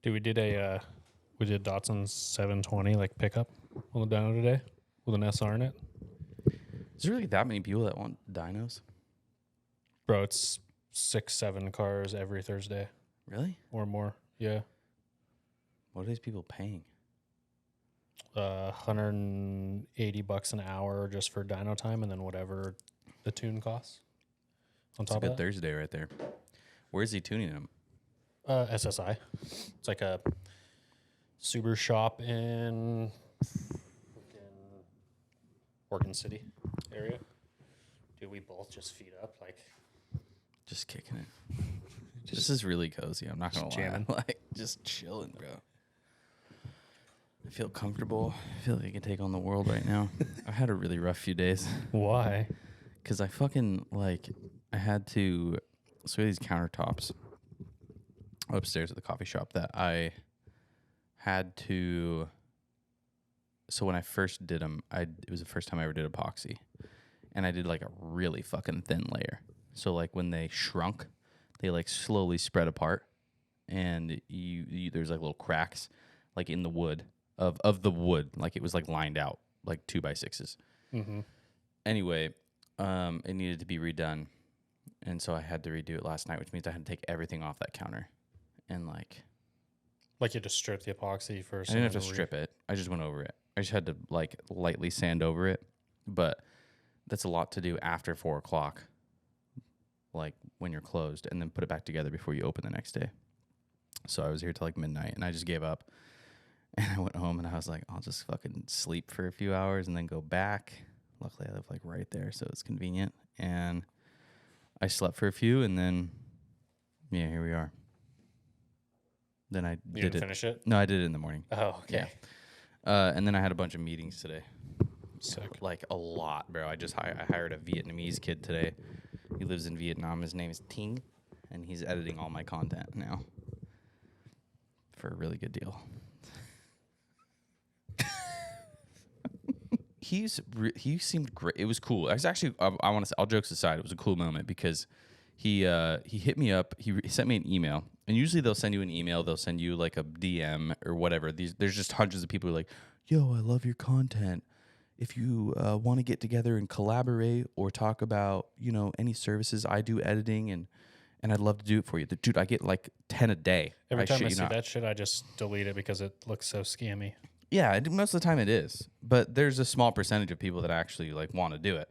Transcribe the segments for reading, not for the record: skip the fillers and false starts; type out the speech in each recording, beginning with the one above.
Dude, we did Datsun 720 like pickup on the dyno today with an SR in it. Is there really that many people that want dynos? Bro, it's 6-7 cars every Thursday Really? or more. Yeah. What are these people paying? $180 an hour just for dyno time, and then whatever the tune costs on It's a top good of that. Thursday right there. Where's he tuning them? SSI. It's like a Subaru shop in freaking Oregon City area. Dude, we both just feet up like Just kicking it. This is really cozy. I'm not gonna Just lie. jamming. Like just chilling, bro. I feel comfortable. I feel like I can take on the world right now. I had a really rough few days why? because I fucking I had to so these countertops upstairs at the coffee shop that I had to. So when I first did them, it was the first time I ever did epoxy, and I did like a really fucking thin layer. So like when they shrunk, they like slowly spread apart, and you there's like little cracks like in the wood of the wood, like it was like lined out like 2x6s. Mm-hmm. Anyway, it needed to be redone, and so I had to redo it last night, which means I had to take everything off that counter, and like Like you just strip the epoxy first. I didn't have to strip it. I just went over it. I just had to like lightly sand over it, but that's a lot to do after 4 o'clock, like when you're closed, and then put it back together before you open the next day. So I was here till like midnight, and I just gave up. And I went home, and I was like, I'll just fucking sleep for a few hours and then go back. Luckily, I live like right there, so it's convenient. And I slept for a few, and then yeah, here we are. Then I You did didn't finish it? No, I did it in the morning. Oh, okay. And then I had a bunch of meetings today. Sick. Like a lot, bro. I hired a Vietnamese kid today. He lives in Vietnam. His name is Ting, and he's editing all my content now for a really good deal. He seemed great. It was cool. I was actually I want to say, all jokes aside, it was a cool moment because he hit me up. He sent me an email, and usually they'll send you an email. They'll send you like a DM or whatever. There's just hundreds of people who are like, "Yo, I love your content. If you want to get together and collaborate or talk about any services, I do editing and I'd love to do it for you." Dude, I get like 10 a day. Every time I shit you see not. that shit, I just delete it because it looks so scammy. Yeah, most of the time it is, but there's a small percentage of people that actually like want to do it,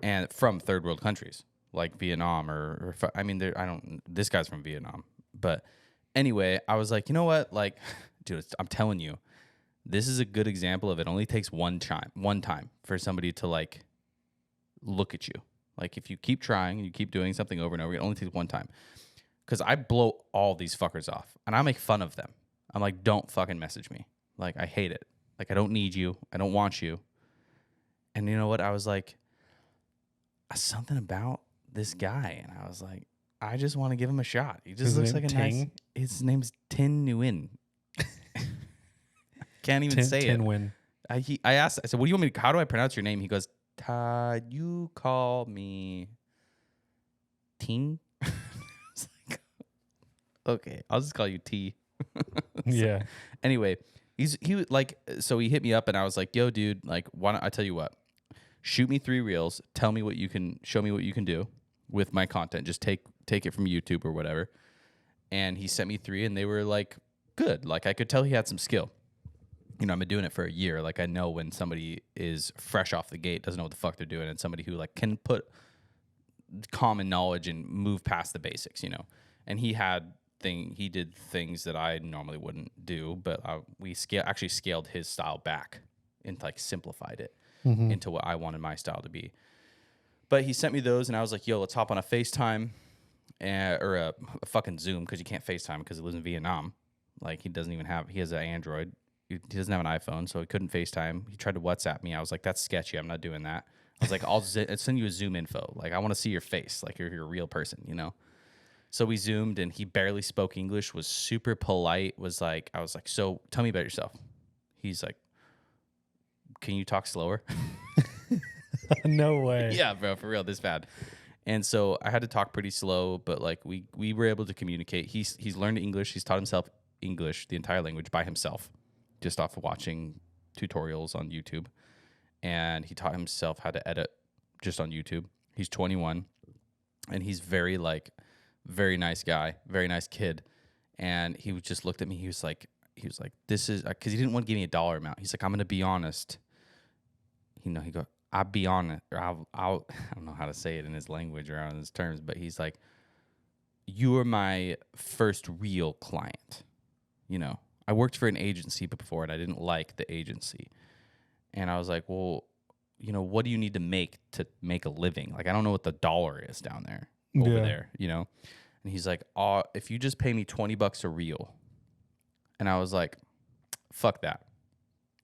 and from third world countries like Vietnam I mean, this guy's from Vietnam, but anyway, I was like, you know what, like, dude, I'm telling you, this is a good example of it only takes one time for somebody to like look at you. Like if you keep trying and you keep doing something over and over, it only takes one time. Because I blow all these fuckers off and I make fun of them. I'm like, don't fucking message me. Like, I hate it. Like, I don't need you. I don't want you. And you know what? I was like, something about this guy. And I was like, I just want to give him a shot. He just looks like a nice... His name's Tin Nguyen. Can't even say it. Win. I asked, I said, what do you want me to... How do I pronounce your name? He goes, you call me Ting? I was like, okay, I'll just call you T. Yeah. Anyway... So he hit me up and I was like, yo, dude, like, why don't I tell you what? Shoot me 3 reels. Show me what you can do with my content. Just take it from YouTube or whatever. And he sent me 3 and they were like, good. Like I could tell he had some skill. I've been doing it for a year. Like I know when somebody is fresh off the gate, doesn't know what the fuck they're doing, and somebody who like can put common knowledge and move past the basics, And he did things that I normally wouldn't do, but we actually scaled his style back and like simplified it into what I wanted my style to be. But he sent me those, and I was like, "Yo, let's hop on a FaceTime or a fucking Zoom because you can't FaceTime because he lives in Vietnam. Like he has an Android, he doesn't have an iPhone, so he couldn't FaceTime. He tried to WhatsApp me. I was like, that's sketchy. I'm not doing that. I was like, I'll send you a Zoom info. Like I want to see your face, like you're a real person, So we Zoomed, and he barely spoke English, was super polite, I was like, so tell me about yourself. He's like, can you talk slower? No way. Yeah, bro, for real, this bad. And so I had to talk pretty slow, but like we were able to communicate. He's learned English. He's taught himself English, the entire language, by himself, just off of watching tutorials on YouTube. And he taught himself how to edit just on YouTube. He's 21, and he's very nice guy, very nice kid. And he just looked at me. He was like, this is, because he didn't want to give me a dollar amount. He's like, I'm going to be honest. He go, I'll be honest, or I'll, I don't know how to say it in his language or on his terms, but he's like, you are my first real client. I worked for an agency before, and I didn't like the agency. And I was like, well, what do you need to make a living? Like, I don't know what the dollar is down there, over there, And he's like, if you just pay me $20 a reel. And I was like, fuck that.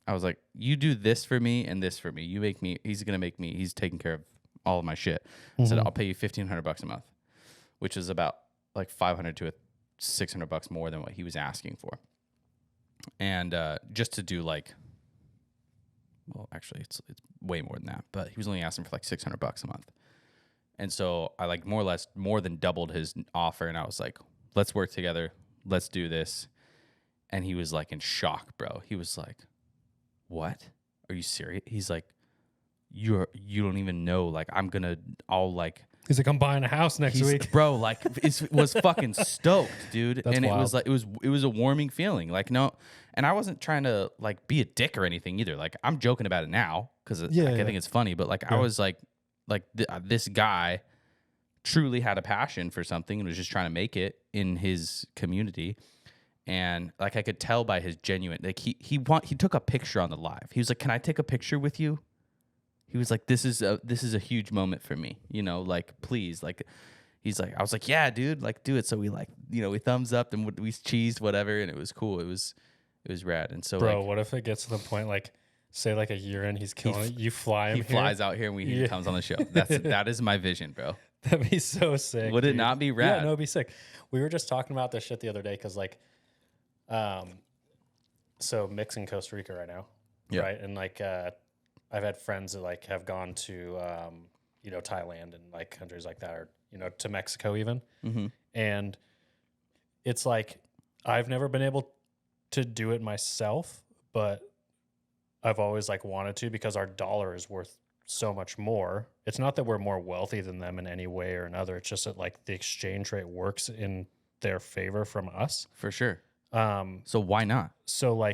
I was like, you do this for me and this for me. You make me, he's taking care of all of my shit. I said, I'll pay you $1,500 a month, which is about like $500 to $600 more than what he was asking for. And just to do actually it's way more than that, but he was only asking for like $600 a month. And so I more than doubled his offer, and I was like, let's work together. Let's do this. And he was like in shock, bro. He was like, what? Are you serious? He's like, you don't even know. He's like, I'm buying a house next week. Bro, was fucking stoked, dude. That's and wild. It was like, it was a warming feeling. No, and I wasn't trying to be a dick or anything either. I'm joking about it now because I think it's funny, but I was this guy truly had a passion for something and was just trying to make it in his community. And I could tell by his genuine, he took a picture on the live. He was like, can I take a picture with you? He was like, this is a huge moment for me, please. He's like, I was like, yeah, dude, do it. So we we thumbs up and we cheesed whatever. And it was cool. It was rad. And so bro, what if it gets to the point, say a year in, he's killing it. You fly him. He flies out here and he comes on the show. That is my vision, bro. That'd be so sick. Would it not be rad? Yeah, no, it'd be sick. We were just talking about this shit the other day because so Mick's in Costa Rica right now, right? And I've had friends that have gone to Thailand and countries like that, or to Mexico even. Mm-hmm. And it's I've never been able to do it myself, but I've always wanted to, because our dollar is worth so much more. It's not that we're more wealthy than them in any way or another. It's just that the exchange rate works in their favor from us. For sure. So why not? So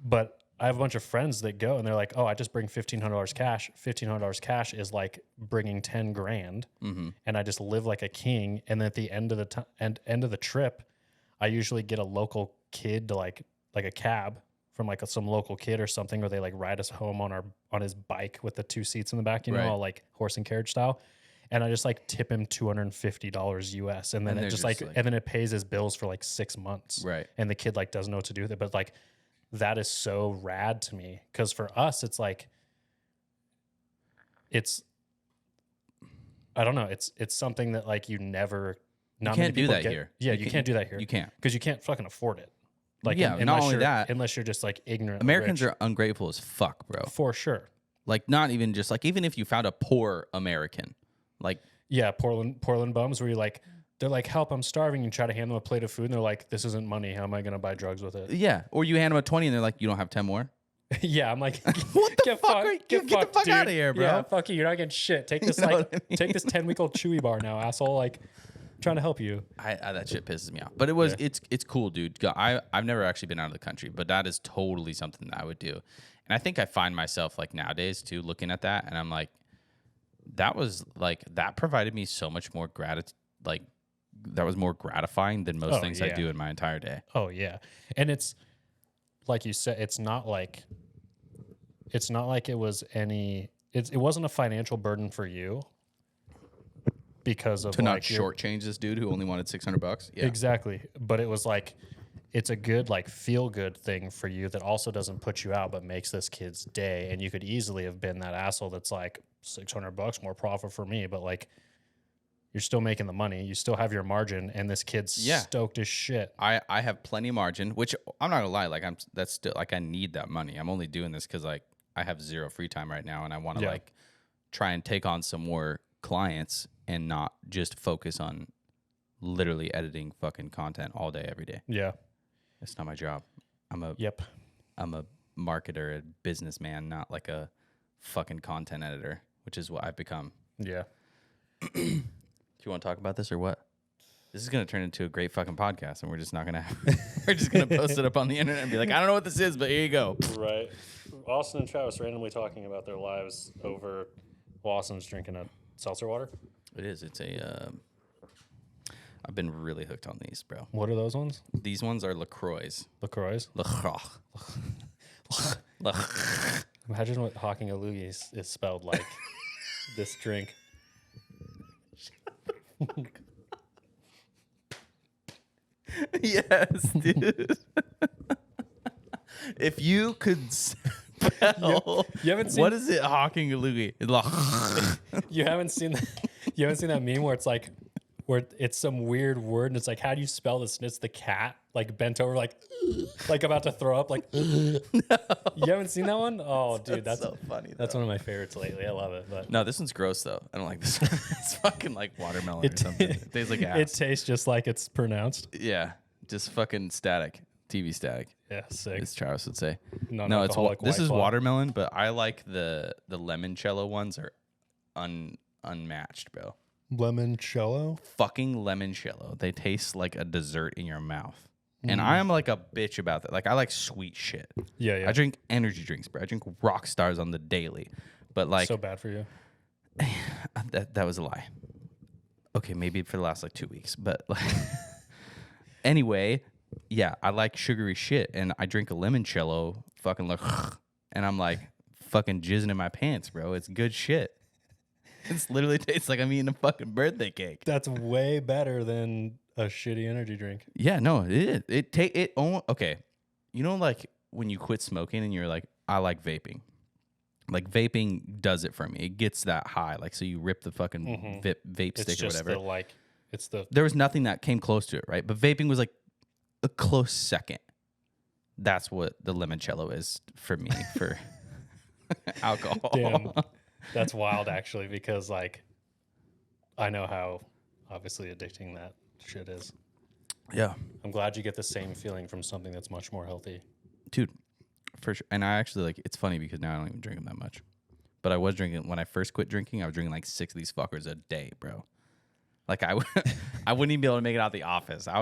but I have a bunch of friends that go and they're like, oh, I just bring $1,500 cash. $1,500 cash is bringing 10 grand. Mm-hmm. And I just live like a king. And then at the end of the end of the trip, I usually get a local kid to like a cab from some local kid or something, or they ride us home on his bike with the 2 seats in the back, right. all horse and carriage style. And I just tip him $250 US, and then it just and then it pays his bills for 6 months. Right. And the kid doesn't know what to do with it. But that is so rad to me, because for us it's it's I don't know, it's something that you never. Not you can't do that here. Yeah, you can't do that here. You can't, because you can't fucking afford it. Not only that, unless you're just ignorant. Americans are ungrateful as fuck, bro. For sure. Not even just even if you found a poor American, yeah, Portland bums where they're help, I'm starving. You try to hand them a plate of food and they're this isn't money. How am I gonna buy drugs with it? Yeah, or you hand them a 20 and they're you don't have 10 more. Yeah, I'm what the fuck? Get the fuck out of here, bro. Yeah, fuck you. You're not getting shit. Take this take this 10-week-old Chewy bar now, asshole. Trying to help you. That shit pisses me off. But it's cool, dude. I've never actually been out of the country, but that is totally something that I would do. And I think I find myself nowadays too looking at that, and I'm that was that provided me so much more gratitude. That was more gratifying than most things I do in my entire day. Oh yeah, and it's like you said, it's not like it was any. It wasn't a financial burden for you. Because of to not shortchange this dude who only wanted $600. Yeah, exactly. But it was it's a good feel good thing for you that also doesn't put you out, but makes this kid's day. And you could easily have been that asshole that's $600 more profit for me, but you're still making the money, you still have your margin, and this kid's stoked as shit. I have plenty of margin, which I'm not gonna lie, that's still I need that money. I'm only doing this because I have zero free time right now, and I want to try and take on some more clients and not just focus on literally editing fucking content all day, every day. Yeah. It's not my job. Yep. I'm a marketer, a businessman, not like a fucking content editor, which is what I've become. Yeah. Do you want to talk about this or what? This is gonna turn into a great fucking podcast, and we're just not gonna. We're just gonna post it up on the internet and be like, I don't know what this is, but here you go. Right. Austin and Travis randomly talking about their lives over. Well, Austin's drinking a seltzer water. It is. It's a. I've been really hooked on these, bro. What are those ones? These ones are LaCroix. LaCroix. LaCroix. Imagine what Hawking a Loogie is spelled like. This drink. Yes, dude. If you could spell, You haven't seen what is it? Hawking a loogie. You haven't seen that. You haven't seen that meme where it's like, where it's some weird word and it's like, how do you spell this? And it's the cat like bent over, like about to throw up. Like, you haven't seen that one? Oh, dude, that's so funny. That's one of my favorites lately. I love it. But No, this one's gross though. I don't like this. It's fucking like watermelon or something. It tastes like ass. it tastes just like it's pronounced. Yeah, just fucking static. TV static, Yeah, sick. as Travis would say. No, it's Non-alcoholic this White is Claw. watermelon, but I like the limoncello ones are unmatched, bro. Limoncello. Fucking limoncello. They taste like a dessert in your mouth. And I am like a bitch about that. Like I like sweet shit. Yeah, yeah. I drink energy drinks, bro. I drink rock stars on the daily. But like So bad for you. that was a lie. Okay, maybe for the last like 2 weeks. But like anyway, yeah, I like sugary shit and I drink a limoncello fucking like and I'm like fucking jizzing in my pants, bro. It's good shit. It literally tastes like I'm eating a fucking birthday cake. That's way better than a shitty energy drink. Yeah, no, it is. Okay. You know, like when you quit smoking and you're like, I like vaping. Like vaping does it for me. It gets that high. Like, so you rip the fucking vape It's stick or just whatever. it's the There was nothing that came close to it, right? But vaping was like a close second. That's what the limoncello is for me for alcohol. damn. That's wild, actually, because like I know how obviously addicting that shit is. Yeah. I'm glad you get the same feeling from something that's much more healthy. Dude, for sure. And I actually like, it's funny because now I don't even drink them that much. But I was drinking, when I first quit drinking, I was drinking like 6 of these fuckers a day, bro. Like I wouldn't even be able to make it out the office. I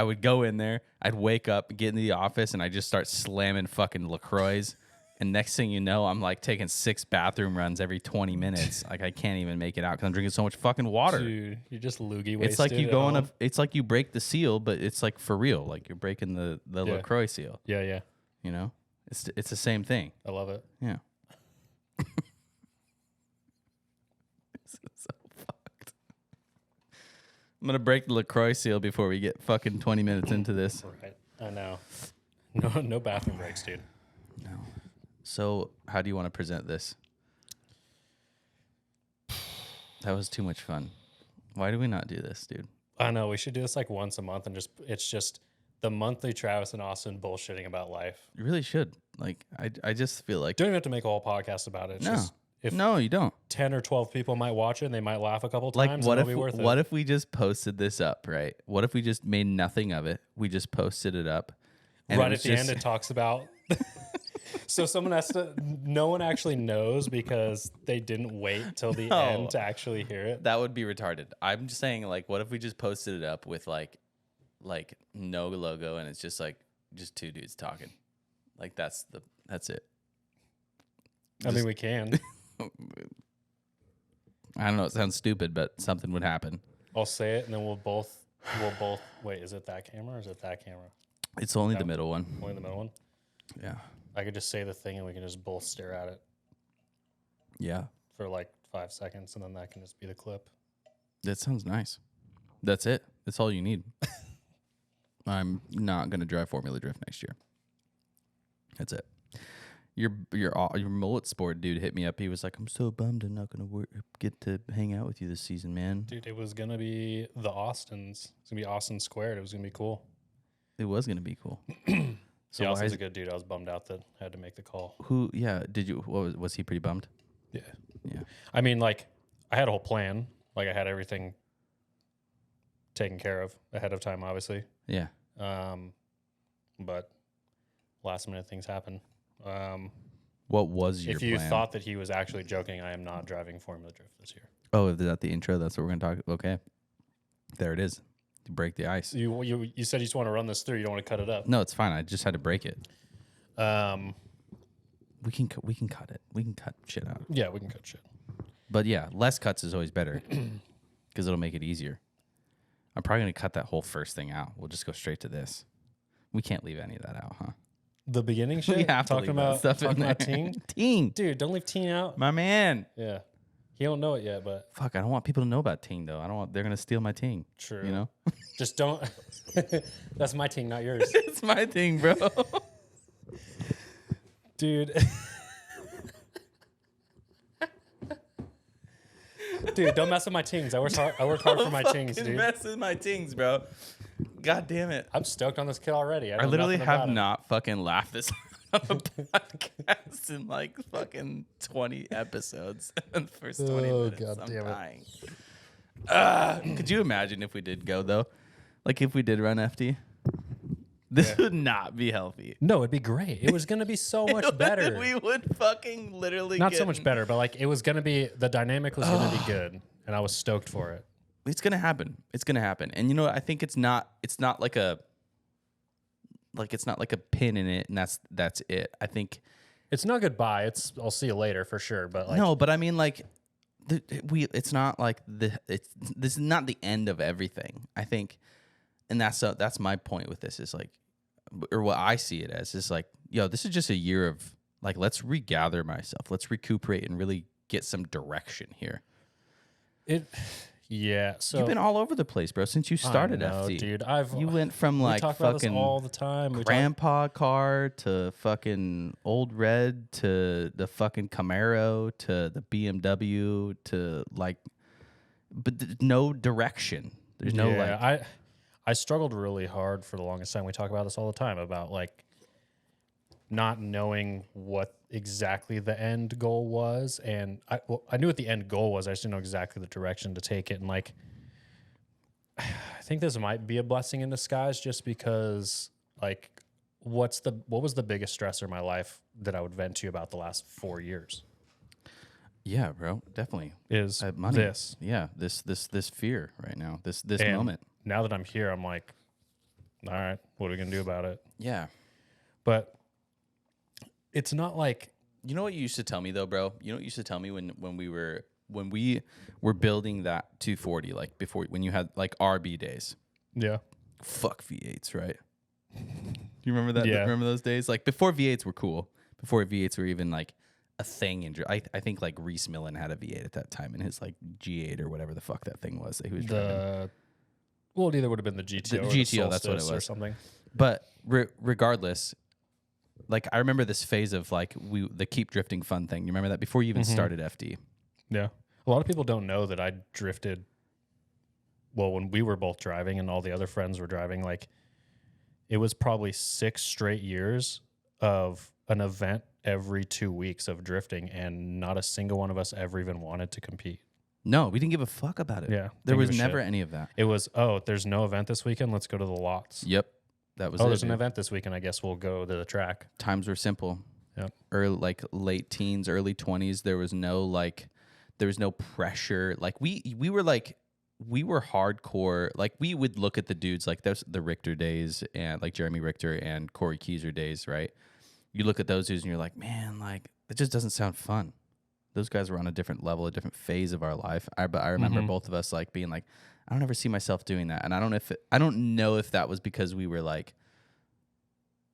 would go in there, I'd wake up, get into the office, and I just start slamming fucking LaCroix. And next thing you know, I'm like taking 6 bathroom runs every 20 minutes. Like I can't even make it out because I'm drinking so much fucking water. Dude, you're just loogie wasted. It's like you at go on home. it's like you break the seal, but it's like for real. Like you're breaking the Yeah. LaCroix seal. Yeah, yeah. You know, it's the same thing. I love it. Yeah. This is so fucked. I'm gonna break the LaCroix seal before we get fucking 20 minutes into this. Right. I know. No bathroom breaks, dude. No. So how do you want to present this? That was too much fun. Why do we not do this, dude? I know. We should do this like once a month and it's just the monthly Travis and Austin bullshitting about life. You really should. Like I just feel like Don't even have to make a whole podcast about it. It's no. just if No, you don't. 10 or 12 people might watch it and they might laugh a couple Like times, what and if it'll be worth what it. if we just posted this up, right? What if we just made nothing of it? We just posted it up. And Right it at the was end, just- it talks about. So someone has to. No one actually knows because they didn't wait till the No. end to actually hear it. that would be retarded. I'm just saying, like, what if we just posted it up with like no logo and it's just like just 2 dudes talking? Like that's it. I mean, we can. I don't know. It sounds stupid, but something would happen. I'll say it, and then we'll both. Wait, is it that camera or is it that camera? It's only Yeah. the middle one. Only the middle one. Yeah. I could just say the thing, and we can just both stare at it Yeah. for like 5 seconds, and then that can just be the clip. That sounds nice. That's it. That's all you need. I'm not gonna drive Formula Drift next year. That's it. Your mullet sport dude hit me up. He was like, "I'm so bummed I'm not gonna get to hang out with you this season, man." Dude, it was gonna be the Austins. It's gonna be Austin Squared. It was gonna be cool. It was gonna be cool. So Yeah, why Austin's is, a good dude. I was bummed out that I had to make the call. who? Yeah. Did you? What was he pretty bummed? Yeah. Yeah. I mean, like, I had a whole plan. Like, I had everything taken care of ahead of time, obviously. Yeah. but last minute things happen. What was your If you plan? thought that he was actually joking, I am not driving Formula Drift this year. Oh, is that the intro? That's what we're gonna talk. Okay, there it is. To break the ice. You said you just want to run this through. You don't want to cut it up. No, it's fine. I just had to break it. Um, We can cut it. We can cut shit out. yeah, we can cut shit. But yeah, less cuts is always better because it'll make it easier. I'm probably gonna cut that whole first thing out. We'll just go straight to this. We can't leave any of that out, huh? The beginning shit. We have to talking leave that about stuff in talking about there. Ting. Ting, Dude, don't leave Ting out. my man. Yeah, he don't know it yet, but Fuck, I don't want people to know about Ting though. I don't want they're gonna steal my Ting. true. You know, Just don't. That's my Ting, not yours, it's my thing, bro. dude. Dude, don't mess with my Tings. I work hard for my Tings, dude. Mess with my Tings, bro. God damn it. I'm stoked on this kid already. I know literally nothing have about it. not fucking laughed this on a podcast in like fucking 20 episodes. In the first 20 Oh, minutes. God I'm damn it. dying. Could you imagine if we did go though? Like if we did run FD? This would not be healthy. No, it'd be great. It was gonna be so much better. We would fucking literally Not get so much better, but like it was gonna be the dynamic was gonna be good, and I was stoked for it. It's gonna happen. It's gonna happen. And you know, I think it's not like a pin in it, and that's it. I think It's no goodbye. It's I'll see you later for sure. But like no, but I mean like it's not like this is not the end of everything. I think, and that's my point with this is like, or what I see it as is like, yo, this is just a year of like, let's regather myself, let's recuperate and really get some direction here. yeah. So You've been all over the place, bro, since you started I know, FD. dude. You went from we like talk about this fucking all the time. We talk, grandpa car to fucking old red to the fucking Camaro to the BMW to like, but no direction. There's no like. I struggled really hard for the longest time. We talk about this all the time about like not knowing what exactly the end goal was, and I knew what the end goal was. I just didn't know exactly the direction to take it, and like I think this might be a blessing in disguise, just because like what was the biggest stressor in my life that I would vent to you about the last 4 years Yeah, bro, definitely. is Money. this. Yeah, this fear right now. This And moment. now that I'm here, I'm like, all right, what are we gonna do about it? Yeah. But it's not like You know what you used to tell me though, bro? You know what you used to tell me when we were building that 240, like before when you had like RB days. yeah. Fuck V8s, right? You remember that? Yeah. Remember those days? Like before V8s were cool. Before V8s were even like a thing. I think like Reese Millen had a V8 at that time in his like G8 or whatever the fuck that thing was that he was driving. Well, it either would have been the GTO, The or GTO, the that's what it Solstice or was. something. But regardless, like I remember this phase of like the keep drifting fun thing. You remember that before you even started FD? Yeah, a lot of people don't know that I drifted. Well, when we were both driving and all the other friends were driving, like it was probably 6 straight years of an event every 2 weeks of drifting, and not a single one of us ever even wanted to compete. No, we didn't give a fuck about it. Yeah, There didn't was give a never shit. any of that. It was, oh, there's no event this weekend. Let's go to the lots. Yep. That was Oh, it. there's an dude. event this weekend. I guess we'll go to the track. Times were simple. Yep. Early, like late teens, early 20s, there was no pressure. Like we were hardcore. Like we would look at the dudes like those the Richter days and like Jeremy Richter and Corey Keyser days, right? You look at those dudes and you're like, man, like it just doesn't sound fun. Those guys were on a different level, a different phase of our life. But I remember both of us like being like, I don't ever see myself doing that, and I don't know if that was because we were like,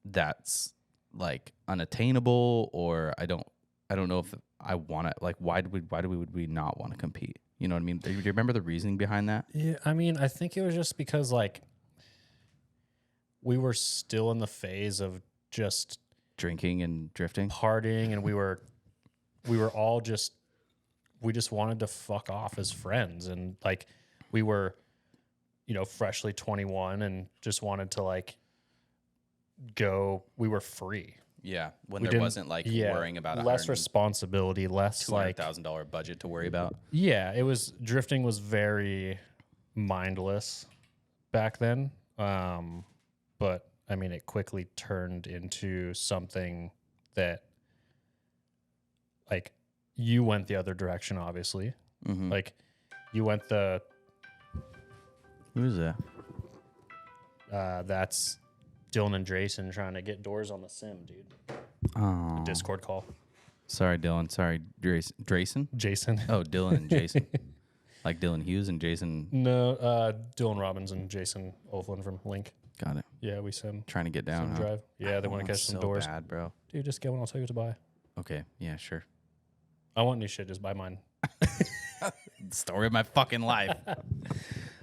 that's like unattainable, or I don't know if I want to like why would we not want to compete? You know what I mean? Do you remember the reasoning behind that? Yeah, I mean, I think it was just because like we were still in the phase of just Drinking and drifting. partying, and we were all just we just wanted to fuck off as friends, and like we were, you know, freshly 21 and just wanted to like go. We were free. Yeah, when We there didn't- wasn't like yeah, worrying about less responsibility, less like $200,000 budget to worry about. yeah. It was drifting was very mindless back then, but I mean, it quickly turned into something that, like, you went the other direction, obviously. Mm-hmm. Like, you went the, Who's that? that's Dylan and Jason trying to get doors on the sim, dude. Oh, Discord call. sorry, Dylan. Sorry, Drayson. Jason. Oh, Dylan and Jason. Like Dylan Hughes and Jason. No, Dylan Robbins and Jason Olflin from Link. Got it. Yeah, we sim. Trying to get down. Sim Huh? drive. Yeah, they I want to catch some doors. Bad, bro. Dude, just get one. I'll tell you what to buy. Okay. Yeah. Sure. I want new shit. Just buy mine. Story of my fucking life.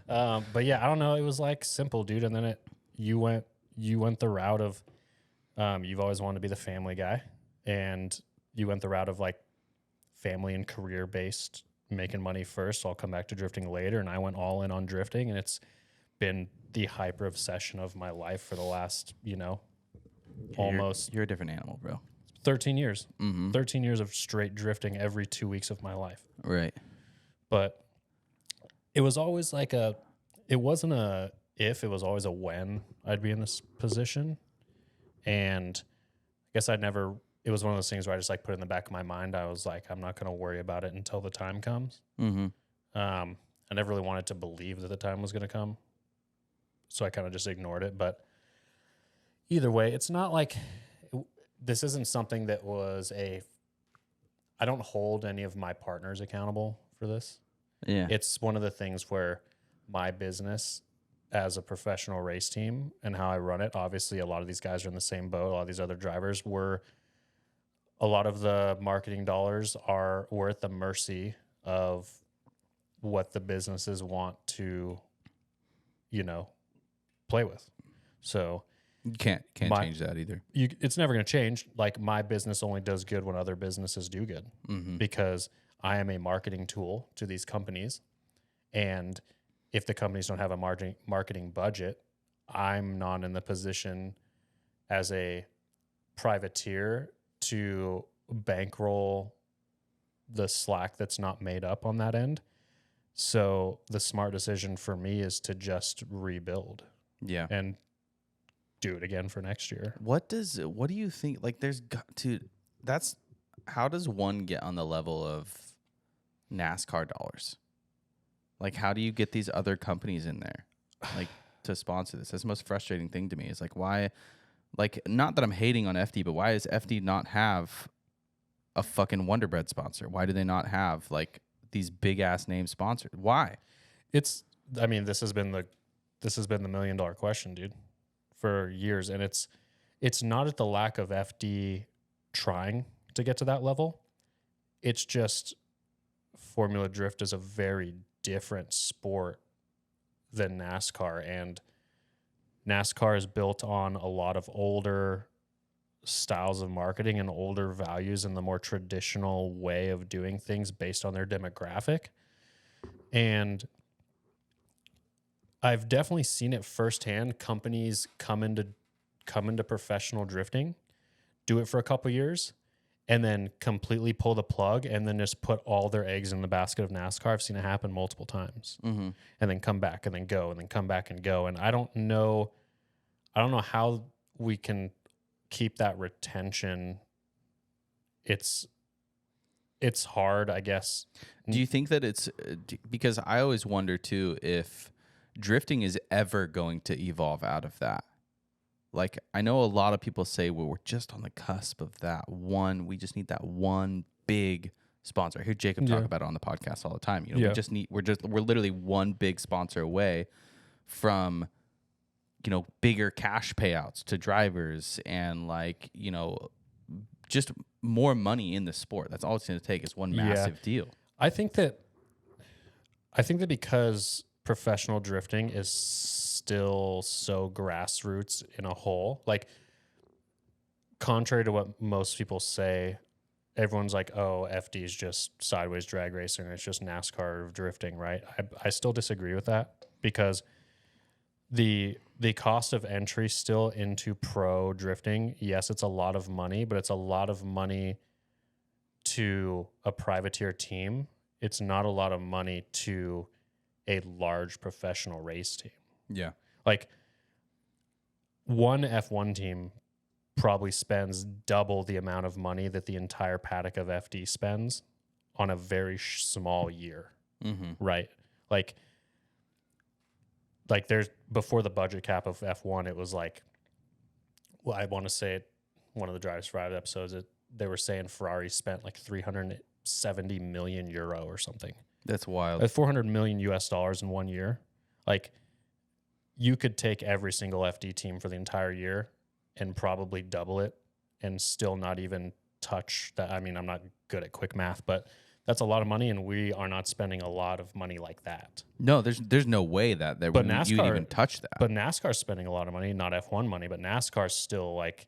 But yeah, I don't know. It was like simple, dude. And then you went the route of, you've always wanted to be the family guy, and you went the route of like family and career based, making money first. So I'll come back to drifting later. And I went all in on drifting, and it's been the hyper obsession of my life for the last, almost You're a different animal, bro. 13 years. Mm-hmm. 13 years of straight drifting every 2 weeks of my life. Right. But it was always like it wasn't a if, it was always a when I'd be in this position. And I guess it was one of those things where I just like put it in the back of my mind. I was like, I'm not going to worry about it until the time comes. Mm-hmm. I never really wanted to believe that the time was going to come. So I kind of just ignored it. But either way, it's not like this isn't something that was I don't hold any of my partners accountable for this. Yeah. It's one of the things where my business as a professional race team and how I run it, obviously a lot of these guys are in the same boat. A lot of these other drivers a lot of the marketing dollars were at the mercy of what the businesses want to, play with. So You can't My- change that either. it's never going to change. Like, my business only does good when other businesses do good, Mm-hmm. because I am a marketing tool to these companies. And if the companies don't have a marketing budget, I'm not in the position as a privateer to bankroll the slack that's not made up on that end. So the smart decision for me is to just rebuild Yeah. and do it again for next year. What do you think? Like, how does one get on the level of NASCAR dollars? Like, how do you get these other companies in there, like, to sponsor this? That's the most frustrating thing to me. Is like, why, like, not that I'm hating on FD, but why does FD not have a fucking Wonder Bread sponsor? Why do they not have like these big ass name sponsors? Why? This has been the $1 million question, dude, for years. And it's not at the lack of FD trying to get to that level. It's just Formula Drift is a very different sport than NASCAR, and NASCAR is built on a lot of older styles of marketing and older values and the more traditional way of doing things based on their demographic. And I've definitely seen it firsthand. Companies come into professional drifting, do it for a couple years, and then completely pull the plug and then just put all their eggs in the basket of NASCAR. I've seen it happen multiple times. Mm-hmm. And then come back and then go and then come back and go. And I don't know how we can keep that retention. It's hard, I guess. Do you think that it's because I always wonder too if drifting is ever going to evolve out of that? Like, I know a lot of people say, well, we're just on the cusp of that one. We just need that one big sponsor. I hear Jacob talk about it on the podcast all the time. You know, we're literally one big sponsor away from, bigger cash payouts to drivers and just more money in the sport. That's all it's going to take is one massive deal. I think that because professional drifting is still so grassroots in a whole, like, contrary to what most people say, everyone's like, oh, FD is just sideways drag racing, it's just NASCAR drifting, right? I still disagree with that, because the cost of entry still into pro drifting, yes, it's a lot of money, but it's a lot of money to a privateer team. It's not a lot of money to a large professional race team. Yeah. Like, one F1 team probably spends double the amount of money that the entire paddock of FD spends on a very small year, right? Like there's before the budget cap of F1, it was like, well, I want to say it, one of the Drive to Survive episodes, they were saying Ferrari spent like 370 million euro or something. That's wild. That's 400 million US dollars in 1 year. Like, you could take every single FD team for the entire year and probably double it and still not even touch that. I mean, I'm not good at quick math, but that's a lot of money, and we are not spending a lot of money like that. No, there's no way that But you NASCAR- would even touch that. But NASCAR's spending a lot of money, not F1 money, but NASCAR's still like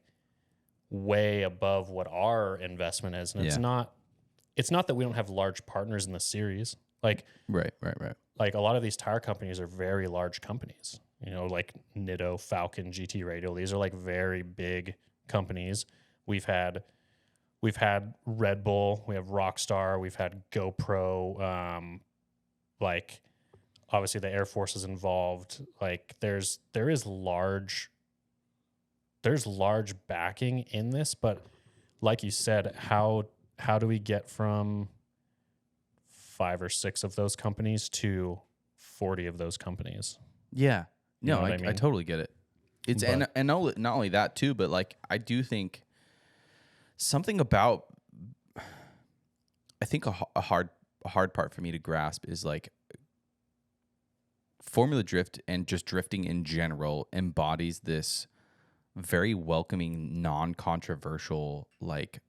way above what our investment is. And Yeah. it's not that we don't have large partners in the series. Like Right. a lot of these tire companies are very large companies, you know, like Nitto, Falcon, GT Radial. These are like very big companies. We've had Red Bull, we have Rockstar, we've had GoPro, like obviously the Air Force is involved. Like there is large backing in this, but like you said, how do we get from 5 or 6 of those companies to 40 of those companies? Yeah. No, know what I I mean? totally get it. It's and not only that too, but like I do think something about I think a hard part for me to grasp is like Formula Drift and just drifting in general embodies this very welcoming, non-controversial, like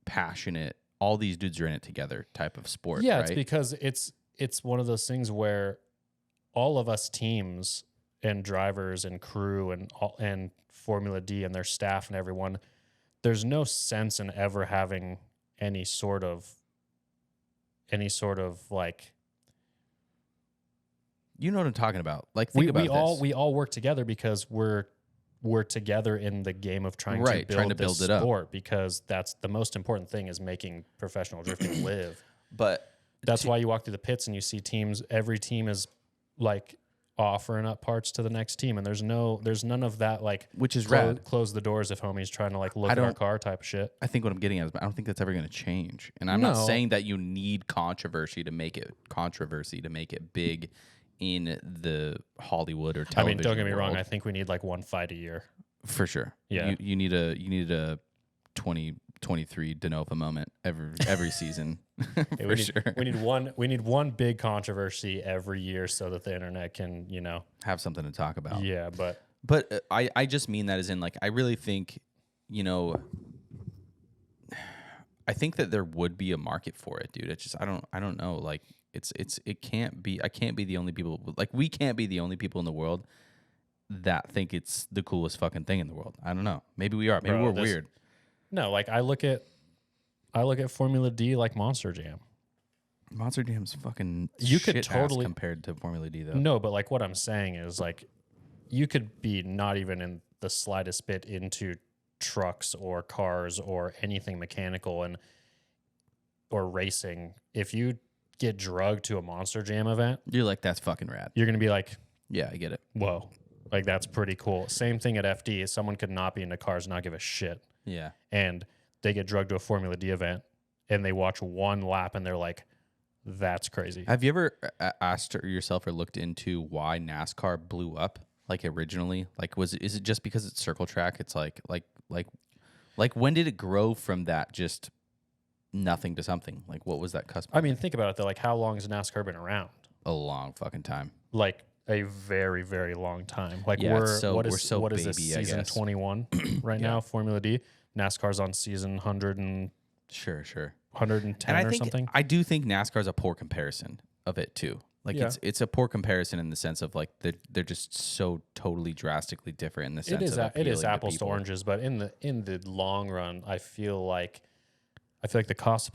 passionate, all these dudes are in it together type of sport. Yeah, right? it's because it's one of those things where all of us teams and drivers and crew and Formula D and their staff and everyone, there's no sense in ever having any sort of like, you know what I'm talking about. Like think about this. we all work together because we're together in the game of trying Right, to trying build to this build it up. sport, because that's the most important thing, is making professional drifting live. But That's why you walk through the pits and you see teams. Every team is like offering up parts to the next team, and there's none of that like, which is rad. close the doors if homie's trying to like look I at our don't- car type of shit. I think what I'm getting at is I don't think that's ever going to change. And I'm not No. saying that you need controversy to make it big in the Hollywood or I television. mean, don't get me wrong. world. I think we need like one fight a year. For sure. Yeah. You need a 2023 De Nova moment every season. Hey, For we need, sure. we need one big controversy every year so that the internet can, you know. Have something to talk about. Yeah, but But I just mean that as in like I really think, you know, I think that there would be a market for it, dude. It's just I don't know. Like it can't be. I can't be the only people. Like we can't be the only people in the world that think it's the coolest fucking thing in the world. I don't know. Maybe we are. Maybe Bro, we're this- weird. no, like I look at Formula D like Monster Jam. Monster Jam's fucking You could shit ass totally- compared to Formula D though. No, but like what I'm saying is like you could be not even in the slightest bit into trucks or cars or anything mechanical or racing. If you get drugged to a Monster Jam event, You're like that's fucking rad. you're gonna be like, Yeah, I get it. whoa, like that's pretty cool. Same thing at FD. Someone could not be into cars, not give a shit, Yeah. and they get drugged to a Formula D event and they watch one lap and they're like, that's crazy. Have you ever asked yourself or looked into why NASCAR blew up? Like originally, like is it just because it's circle track? It's like when did it grow from that just nothing to something? Like what was that cusp? I mean, think about it though. Like, how long has NASCAR been around? A long fucking time. Like a very, very long time. Like Yeah, what we're is so what is this, baby, I season guess. 21 right now? Formula D. NASCAR's on season 100 and Sure. 110 And I or think something. I do think NASCAR's a poor comparison of it too. Like Yeah. it's a poor comparison in the sense of like they're just so totally drastically different in the sense It is of it is appealing apples to people. oranges, but in the long run, I feel like the cost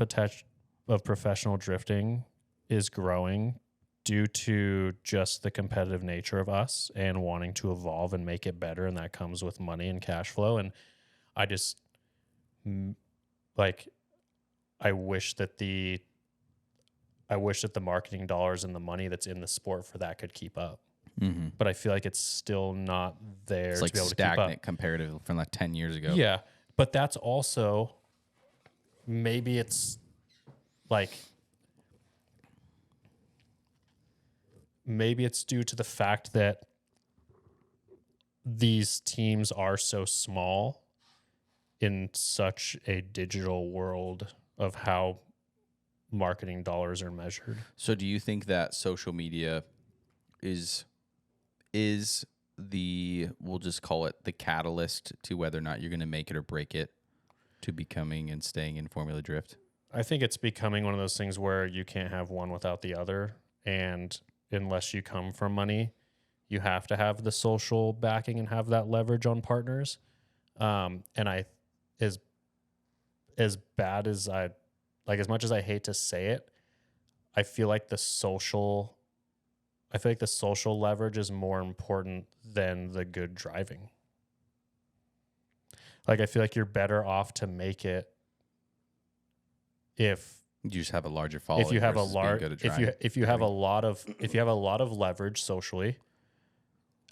of professional drifting is growing due to just the competitive nature of us and wanting to evolve and make it better, and that comes with money and cash flow. And I just like I wish that the marketing dollars and the money that's in the sport for that could keep up. but I feel like it's still not there It's to like be able to keep up. stagnant comparative from like 10 years ago. Yeah, but that's also maybe it's like maybe it's due to the fact that these teams are so small in such a digital world of how marketing dollars are measured. So do you think that social media is the, we'll just call it the catalyst to whether or not you're going to make it or break it to becoming and staying in Formula Drift? I think it's becoming one of those things where you can't have one without the other. And unless you come from money, you have to have the social backing and have that leverage on partners. And as bad as I like, as much as I hate to say it, I feel like the social leverage is more important than the good driving. Like, I feel like you're better off to make it if You just have a larger following. if you have a versus being large good at if you have a lot of leverage socially.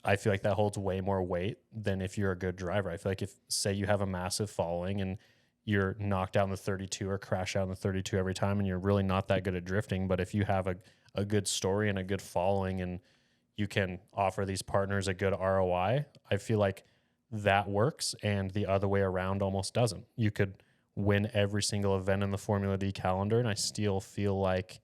I feel like that holds way more weight than if you're a good driver. I feel like if, say, you have a massive following and you're knocked out in the 32 or crash out in the 32 every time and you're really not that good at drifting, but if you have a good story and a good following and you can offer these partners a good ROI, I feel like that works, and the other way around almost doesn't. You could win every single event in the Formula D calendar, and I still feel like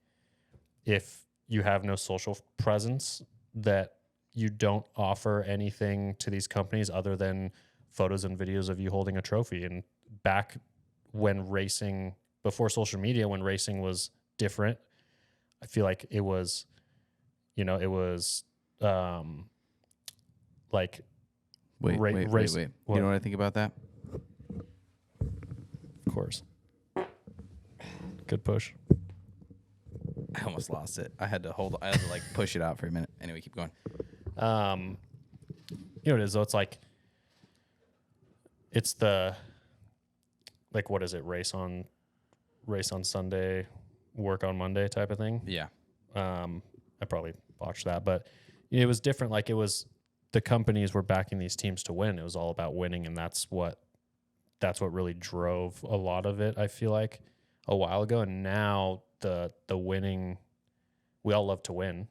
if you have no social presence, that you don't offer anything to these companies other than photos and videos of you holding a trophy. And back when racing, before social media, when racing was different, I feel like it was, like Wait. race- You what? know what I think about that? of course. Good push. I almost lost it. I had to like push it out for a minute. Anyway, keep going. You know what it is though? It's like, it's the, like, what is it? Race on Sunday, work on Monday type of thing. Yeah. I probably botched that, but it was different. Like, it was, the companies were backing these teams to win. It was all about winning. And that's what really drove a lot of it, I feel like, a while ago. And now the winning, we all love to win,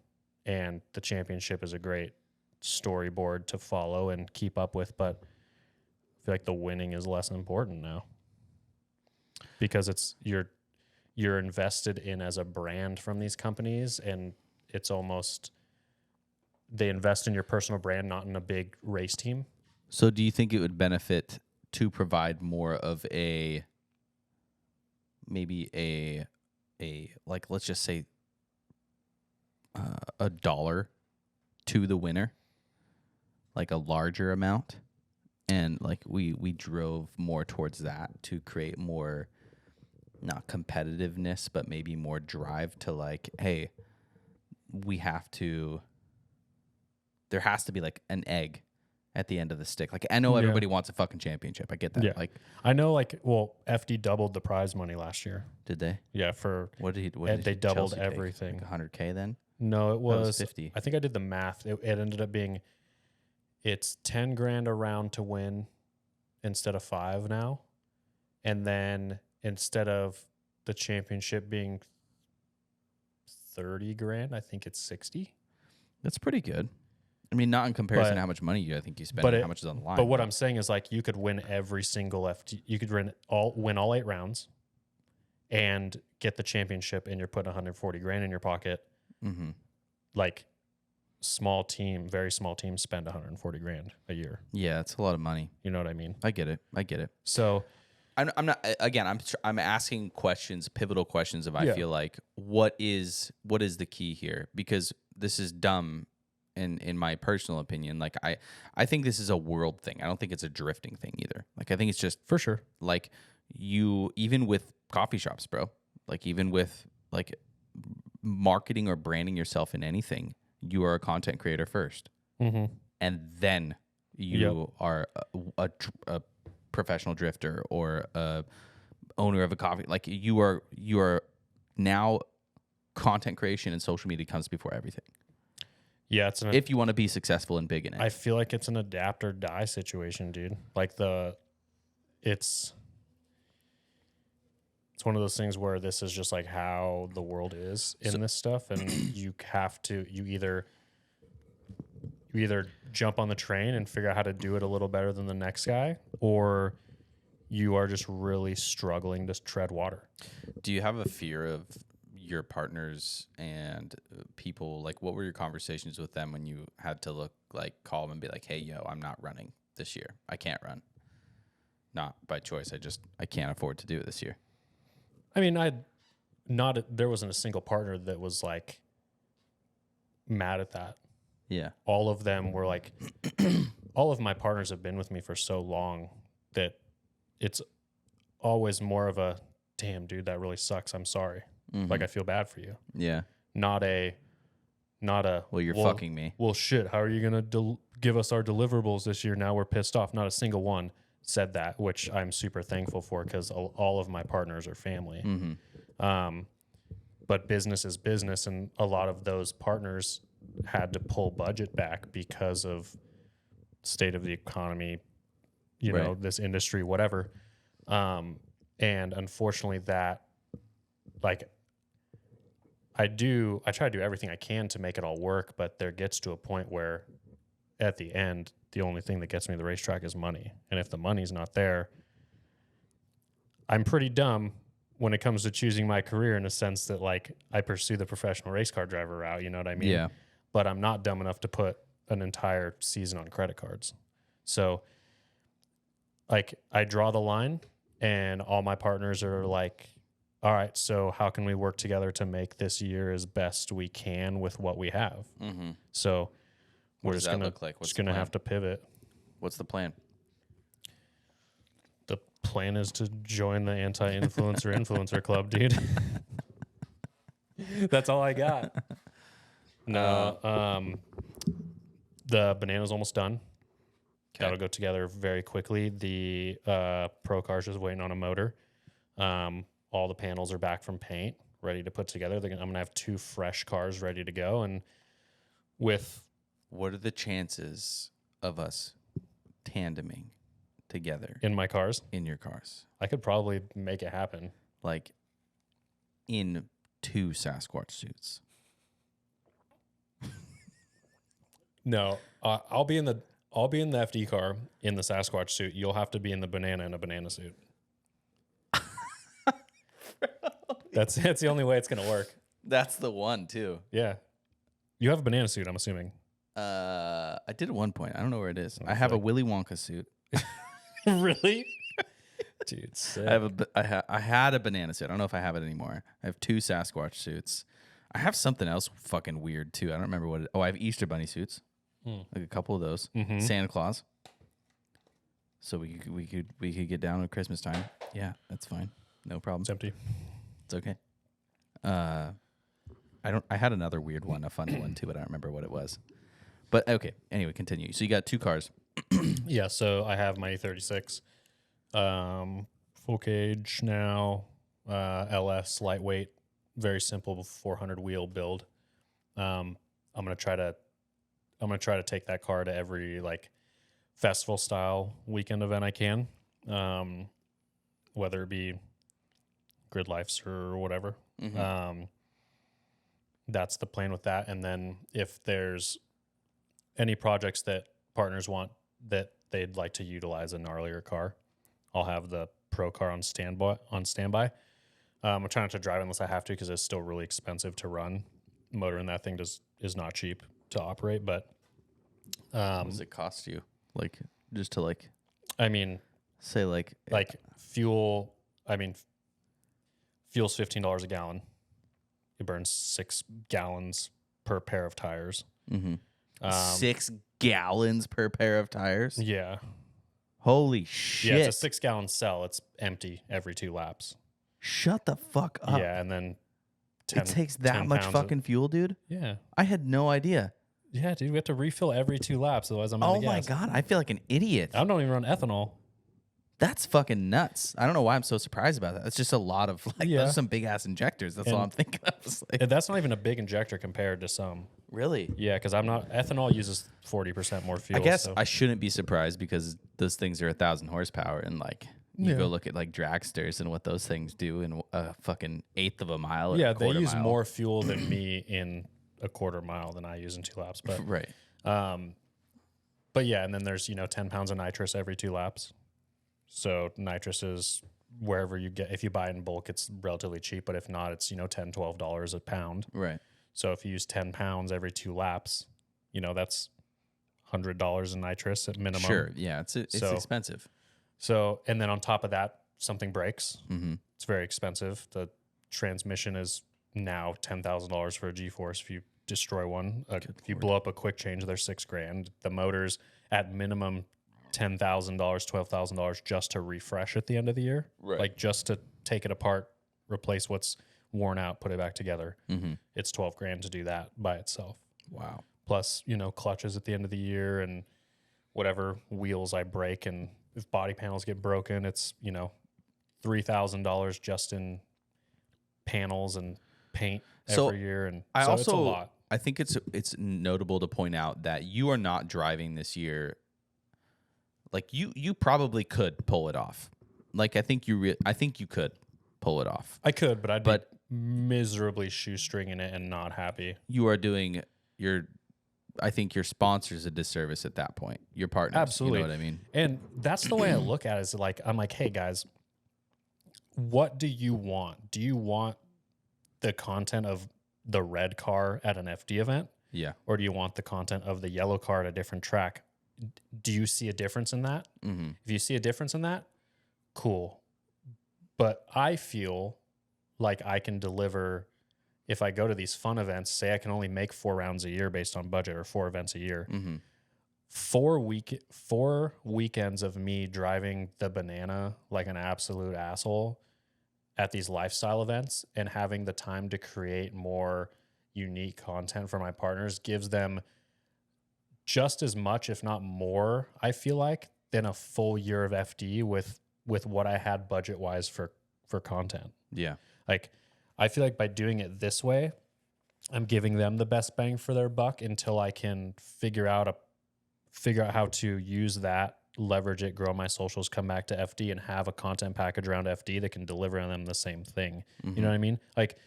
and the championship is a great storyboard to follow and keep up with. But I feel like the winning is less important now because it's, you're invested in as a brand from these companies, and it's almost, they invest in your personal brand, not in a big race team. So do you think it would benefit to provide more of maybe a like, let's just say $1 to the winner, like a larger amount, and like we drove more towards that to create more, not competitiveness, but maybe more drive to, like, hey, there has to be like an egg at the end of the stick. Like, I know Yeah. everybody wants a fucking championship. I get that. Yeah. Like, I know, like, well, FD doubled the prize money last year. did they? Yeah, for What did they doubled Chelsea take? everything. Like 100K then? no, it was was 50. I think I did the math. It ended up being, it's 10 grand a round to win instead of 5 now, and then instead of the championship being 30 grand, I think it's 60. That's pretty good. I mean, not in comparison But- to how much money I think you spend but and it- how much is on the line. But what I'm saying is, like, you could win every single FD. You could win all 8 rounds and get the championship, and you're putting 140 grand in your pocket. Mm-hmm. Like, very small teams spend 140 grand a year. Yeah, it's a lot of money. You know what I mean? I get it. So I'm not. Again, I'm asking questions, pivotal questions. Of I Yeah. feel like what is the key here? Because this is dumb. In my personal opinion, like I think this is a world thing. I don't think it's a drifting thing either. Like, I think it's just for sure. like, you, even with coffee shops, bro, like, even with like marketing or branding yourself in anything, you are a content creator first, Mm-hmm. and then you are a professional drifter or a owner of a coffee. Like, you are now, content creation and social media comes before everything. Yeah, it's an. if you want to be successful and big in it. I feel like it's an adapt or die situation, dude. Like it's one of those things where this is just like how the world is in this stuff, and you either jump on the train and figure out how to do it a little better than the next guy, or you are just really struggling to tread water. Do you have a fear of your partners and people? Like, what were your conversations with them when you had to call them and be like, hey, yo, I'm not running this year. I can't run. Not by choice. I can't afford to do it this year. I mean, there wasn't a single partner that was like mad at that. Yeah. All of them were like, all of my partners have been with me for so long that it's always more of a, damn, dude, that really sucks. I'm sorry. Mm-hmm. Like, I feel bad for you. Yeah. Not a, well, you're fucking me. Well, shit, how are you going to give us our deliverables this year? Now we're pissed off. Not a single one said that, which I'm super thankful for because all of my partners are family. Mm-hmm. But business is business, and a lot of those partners had to pull budget back because of state of the economy, you know, this industry, whatever. And unfortunately that, like, I try to do everything I can to make it all work, but there gets to a point where at the end, the only thing that gets me to the racetrack is money. And if the money's not there, I'm pretty dumb when it comes to choosing my career, in a sense that, like, I pursue the professional race car driver route, you know what I mean? Yeah. But I'm not dumb enough to put an entire season on credit cards. So, like, I draw the line, and all my partners are like, all right, so how can we work together to make this year as best we can with what we have? Mm-hmm. So What we're does just that gonna look like? What's just the gonna plan? have to pivot. What's the plan? The plan is to join the anti-influencer influencer club, dude. That's all I got. No, the banana's almost done. That'll go together very quickly. The Pro Car's just waiting on a motor. All the panels are back from paint, ready to put together. I'm gonna have 2 fresh cars ready to go, and with What are the chances of us tandeming together in my cars, in your cars? I could probably make it happen. Like in 2 Sasquatch suits. No, I'll be in the FD car in the Sasquatch suit. You'll have to be in the banana in a banana suit. That's the only way it's gonna work. That's the one too. Yeah, you have a banana suit, I'm assuming. I did at one point. I don't know where it is. I have a Willy Wonka suit. Really, dude? Sick. I had a banana suit. I don't know if I have it anymore. I have 2 Sasquatch suits. I have something else fucking weird too. I don't remember what it. Oh, I have Easter bunny suits. Like a couple of those. Mhm. Santa Claus. So we could get down at Christmas time. Yeah, that's fine. No problem. It's empty. It's okay. I had another weird one, a funny one too, but I don't remember what it was. But okay. Anyway, continue. So you got 2 cars. Yeah, so I have my E36, full cage now, LS lightweight, very simple 400 wheel build. I'm gonna try to take that car to every like festival style weekend event I can, whether it be Grid Lifes or whatever. Mm-hmm. That's the plan with that. And then if there's any projects that partners want that they'd like to utilize a gnarlier car, I'll have the Pro Car on standby. I'm trying not to drive unless I have to because it's still really expensive to run. The motor in that thing is not cheap to operate, but What does it cost you? Like just to like I mean, say like fuel. I mean, fuel's $15 a gallon. It burns 6 gallons per pair of tires. 6 gallons per pair of tires. Yeah. Holy shit! Yeah, it's a 6-gallon cell. It's empty every 2 laps. Shut the fuck up. Yeah, and then 10, it takes that 10 much pounds fucking fuel, dude. yeah. I had no idea. Yeah, dude, we have to refill every 2 laps, otherwise I'm out Oh of my gas. god, I feel like an idiot. I don't even run ethanol. That's fucking nuts. I don't know why I'm so surprised about that. That's just a lot of like Yeah. those are some big ass injectors. That's all And- I'm thinking of. It's like, And that's not even a big injector compared to some. really? Yeah, because ethanol uses 40% more fuel. I guess so. I shouldn't be surprised because those things are 1,000 horsepower and like you Yeah. go look at like dragsters and what those things do in a fucking eighth of a mile. Or a yeah, they quarter use mile. more fuel than me in a quarter mile than I use in 2 laps. But Right. but yeah, and then there's 10 pounds of nitrous every 2 laps. So nitrous is wherever you get. If you buy it in bulk, it's relatively cheap. But if not, it's $10-12 a pound. Right. So if you use 10 pounds every 2 laps, that's $100 in nitrous at minimum. Sure. Yeah. It's So- expensive. So, and then on top of that, something breaks. Mm-hmm. It's very expensive. The transmission is now $10,000 for a G-force if you destroy one. If you blow up a quick change, they're $6,000. The motor's at minimum $10,000, $12,000 just to refresh at the end of the year. Right. Like just to take it apart, replace what's worn out, put it back together. Mm-hmm. It's $12,000 to do that by itself. Wow. Plus, clutches at the end of the year and whatever wheels I break, and if body panels get broken, it's $3,000 just in panels and paint So, every year, and I so also it's a lot. I think it's notable to point out that you are not driving this year. Like you probably could pull it off. Like I think you could pull it off. I could, but I'd but- be miserably shoestringing it and not happy. You are doing I think your sponsors a disservice at that point. Your partners. Absolutely. You know what I mean? And that's the way I look at it. Is like I'm like, hey guys, what do you want? Do you want the content of the red car at an FD event? Yeah. Or do you want the content of the yellow car at a different track? Do you see a difference in that? Mm-hmm. If you see a difference in that, cool. But I feel like I can deliver if I go to these fun events. Say I can only make 4 rounds a year based on budget, or 4 events a year. Mm-hmm. 4 weekends of me driving the banana like an absolute asshole at these lifestyle events and having the time to create more unique content for my partners gives them just as much, if not more, I feel like, than a full year of FD with what I had budget wise for content. Yeah. Like, I feel like by doing it this way, I'm giving them the best bang for their buck until I can figure out how to use that, leverage it, grow my socials, come back to FD, and have a content package around FD that can deliver them the same thing. Mm-hmm. You know what I mean? Like,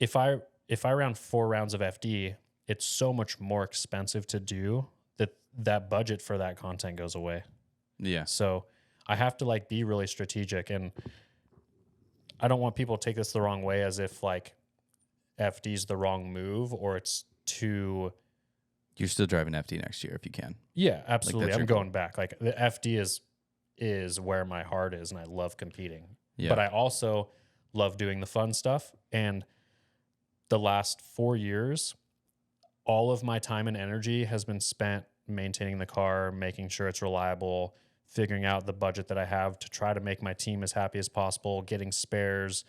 if I round 4 rounds of FD, it's so much more expensive to do that budget for that content goes away. Yeah. So I have to like be really strategic, and I don't want people to take this the wrong way as if like FD's the wrong move or it's too. You're still driving FD next year if you can. Yeah, absolutely. that's I'm your going back. Like the FD is where my heart is, and I love competing. Yeah. But I also love doing the fun stuff. And the last 4 years, all of my time and energy has been spent maintaining the car, making sure it's reliable, figuring out the budget that I have to try to make my team as happy as possible, getting spares,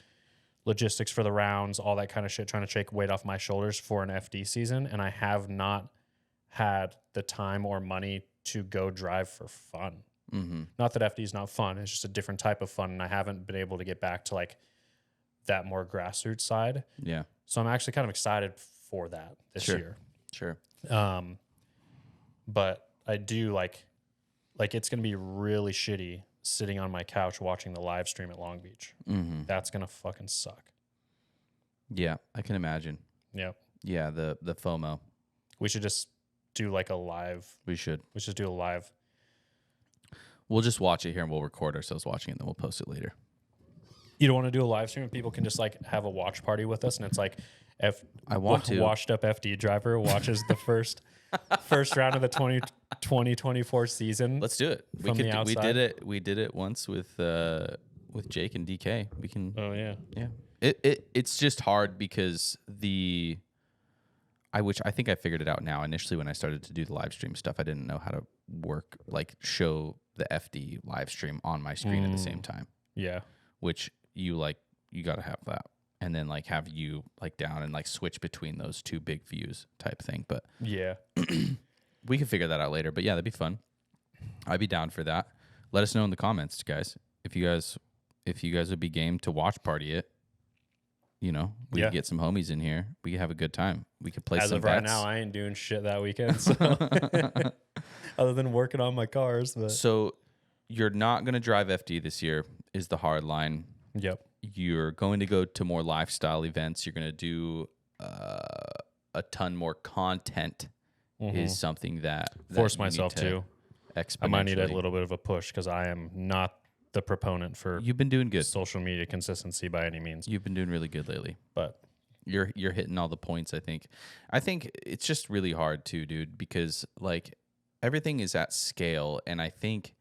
logistics for the rounds, all that kind of shit, trying to take weight off my shoulders for an FD season. And I have not had the time or money to go drive for fun. Mm-hmm. Not that FD is not fun. It's just a different type of fun. And I haven't been able to get back to like that more grassroots side. Yeah. So I'm actually kind of excited for that this Sure. year. Sure. But I do like it's going to be really shitty sitting on my couch watching the live stream at Long Beach. Mm-hmm. That's going to fucking suck. Yeah, I can imagine. Yep. Yeah, the FOMO. We should just do like a live. We should. We should do a live. We'll just watch it here and we'll record ourselves watching it and then we'll post it later. You don't want to do a live stream and people can just like have a watch party with us, and it's like I want to. washed up FD driver watches the first round of the 2024 season. Let's do it. From the outside. We did it once with Jake and DK. We can. Oh yeah. Yeah. It's just hard because I think I figured it out now. Initially, when I started to do the live stream stuff, I didn't know how to show the FD live stream on my screen at the same time, Yeah. which you got to have that. And then have you down and switch between those two big views type thing. But Yeah. we can figure that out later. But yeah, that'd be fun. I'd be down for that. let us know in the comments, guys. If you guys would be game to watch party it, we Yeah. could get some homies in here. We could have a good time. We could play As some of right bets. now, I ain't doing shit that weekend. So other than working on my cars. But So you're not going to drive FD this year is the hard line. yep. You're going to go to more lifestyle events. You're going to do a ton more content is something that Force you need myself to. I might need a exponentially- little bit of a push because I am not the proponent for You've been doing good. social media consistency by any means. You've been doing really good lately. But You're hitting all the points, I think. I think it's just really hard too, dude, because like everything is at scale, and I think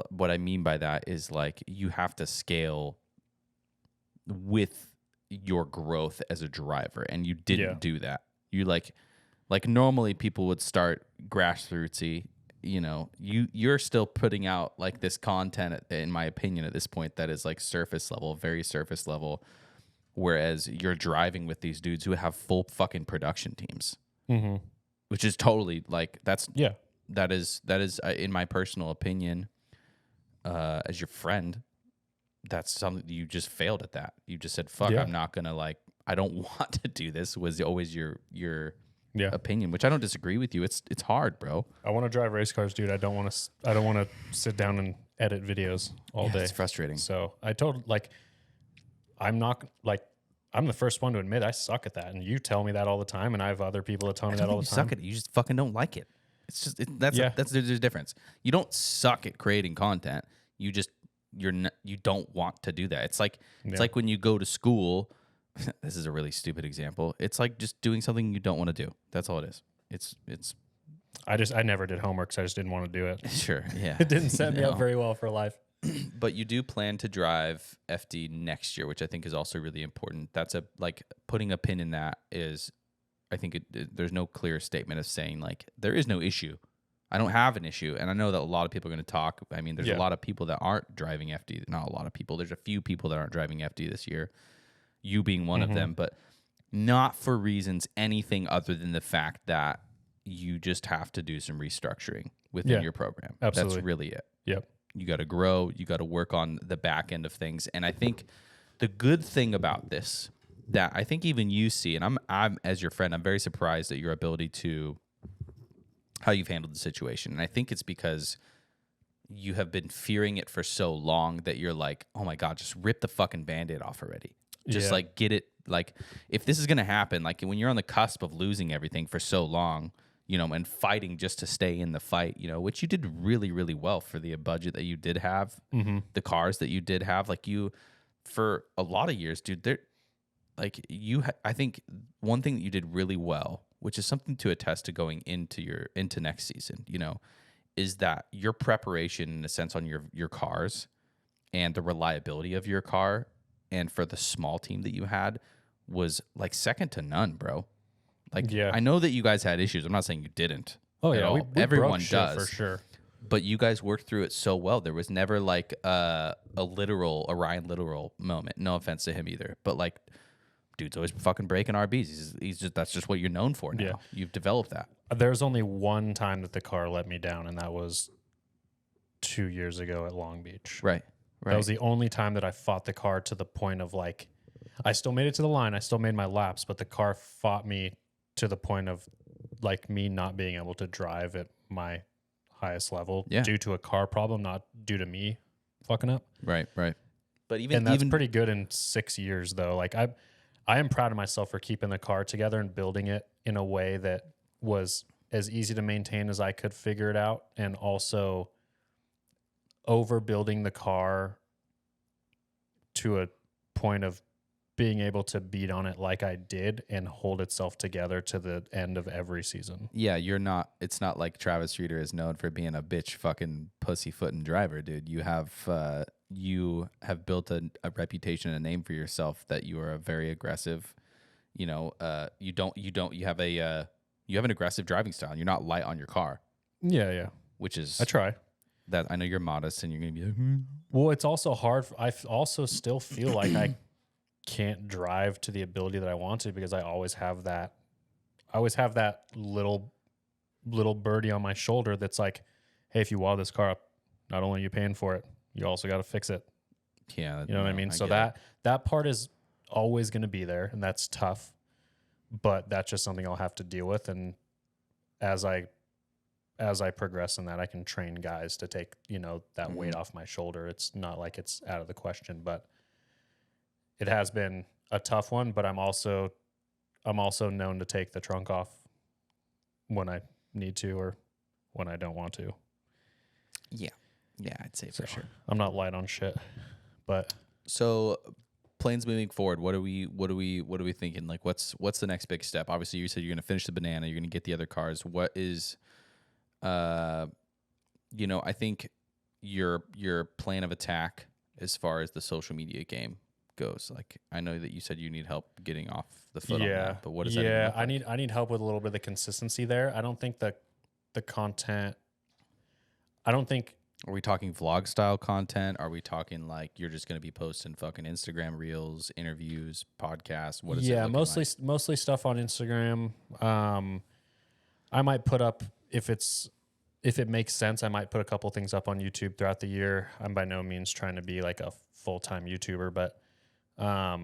what I mean by that is like you have to scale with your growth as a driver, and you didn't do that. You like normally people would start grassrootsy. You're still putting out like this content, in my opinion, at this point that is like surface level, very surface level. Whereas you're driving with these dudes who have full fucking production teams, which is totally like that is in my personal opinion, as your friend, that's something you just failed at. That you just said, "Fuck, Yeah. I'm not gonna I don't want to do this." Was always your yeah, opinion, which I don't disagree with you. It's hard, bro. I want to drive race cars, dude. I don't want to sit down and edit videos all day. It's frustrating. So I told I'm the first one to admit I suck at that, and you tell me that all the time, and I have other people that tell me that all the You time. suck at it. You just fucking don't like it. It's just that's Yeah. there's a difference. You don't suck at creating content. You just you don't want to do that. It's like when you go to school. This is a really stupid example. It's like just doing something you don't want to do. That's all it is. It's I never did homework, so I just didn't want to do it. sure, yeah. It didn't set me No. up very well for life. But you do plan to drive FD next year, which I think is also really important. That's putting a pin in that is, I think there's no clear statement of saying like there is no issue. I don't have an issue, and I know that a lot of people are going to talk. I mean, there's a lot of people that aren't driving FD. Not a lot of people. There's a few people that aren't driving FD this year. You being one of them, but not for reasons anything other than the fact that you just have to do some restructuring within your program. Absolutely. That's really it. Yep. You got to grow. You got to work on the back end of things. And I think the good thing about this that I think even you see, and I'm as your friend, I'm very surprised at your ability to how you've handled the situation. And I think it's because you have been fearing it for so long that you're like, oh my God, just rip the fucking Band-Aid off already. Just like get it. Like if this is going to happen, like when you're on the cusp of losing everything for so long, and fighting just to stay in the fight, which you did really, really well for the budget that you did have, the cars that you did have, like you, for a lot of years, dude, I think one thing that you did really well, which is something to attest to going into next season, is that your preparation in a sense on your cars and the reliability of your car and for the small team that you had was like second to none, bro. Like, I know that you guys had issues. I'm not saying you didn't. Oh at yeah, all. we Everyone broke shit does for sure. But you guys worked through it so well. There was never like a Ryan literal moment. No offense to him either, but like, dude's always fucking breaking RBs. That's just what you're known for now. Yeah. You've developed that. There's only one time that the car let me down, and that was 2 years ago at Long Beach. Right. That was the only time that I fought the car to the point of like, I still made it to the line. I still made my laps, but the car fought me to the point of like me not being able to drive at my highest level due to a car problem, not due to me fucking up. Right. But And that's pretty good in 6 years though. Like I am proud of myself for keeping the car together and building it in a way that was as easy to maintain as I could figure it out, and also overbuilding the car to a point of being able to beat on it like I did and hold itself together to the end of every season. Yeah, it's not like Travis Streeter is known for being a bitch fucking pussyfooting driver, dude. You have built a reputation and a name for yourself that you are a very aggressive, you have an aggressive driving style. You're not light on your car, Yeah. which is I try. that I know you're modest and you're going to be like, Well, it's also hard. I also still feel like I can't drive to the ability that I want to because I always have that little birdie on my shoulder that's like, hey, if you wall this car up, not only are you paying for it, you also got to fix it. Yeah. You know what I mean? So get it. that part is always going to be there, and that's tough. But that's just something I'll have to deal with. And as I progress in that, I can train guys to take, that weight off my shoulder. It's not like it's out of the question, but it has been a tough one. But I'm also known to take the trunk off when I need to or when I don't want to. Yeah. Yeah, I'd say for sure. I'm not light on shit, but So plans moving forward, what are we thinking? Like what's the next big step? Obviously you said you're gonna finish the banana, you're gonna get the other cars. What is I think your plan of attack as far as the social media game goes. Like I know that you said you need help getting off the foot on that, but what does that even look like? I need help with a little bit of the consistency there. I don't think that the content Are we talking vlog style content? Are we talking like you're just going to be posting fucking Instagram reels, interviews, podcasts? What is it? Yeah, looking like? mostly stuff on Instagram. I might put up if it makes sense. I might put a couple things up on YouTube throughout the year. I'm by no means trying to be like a full-time YouTuber, but I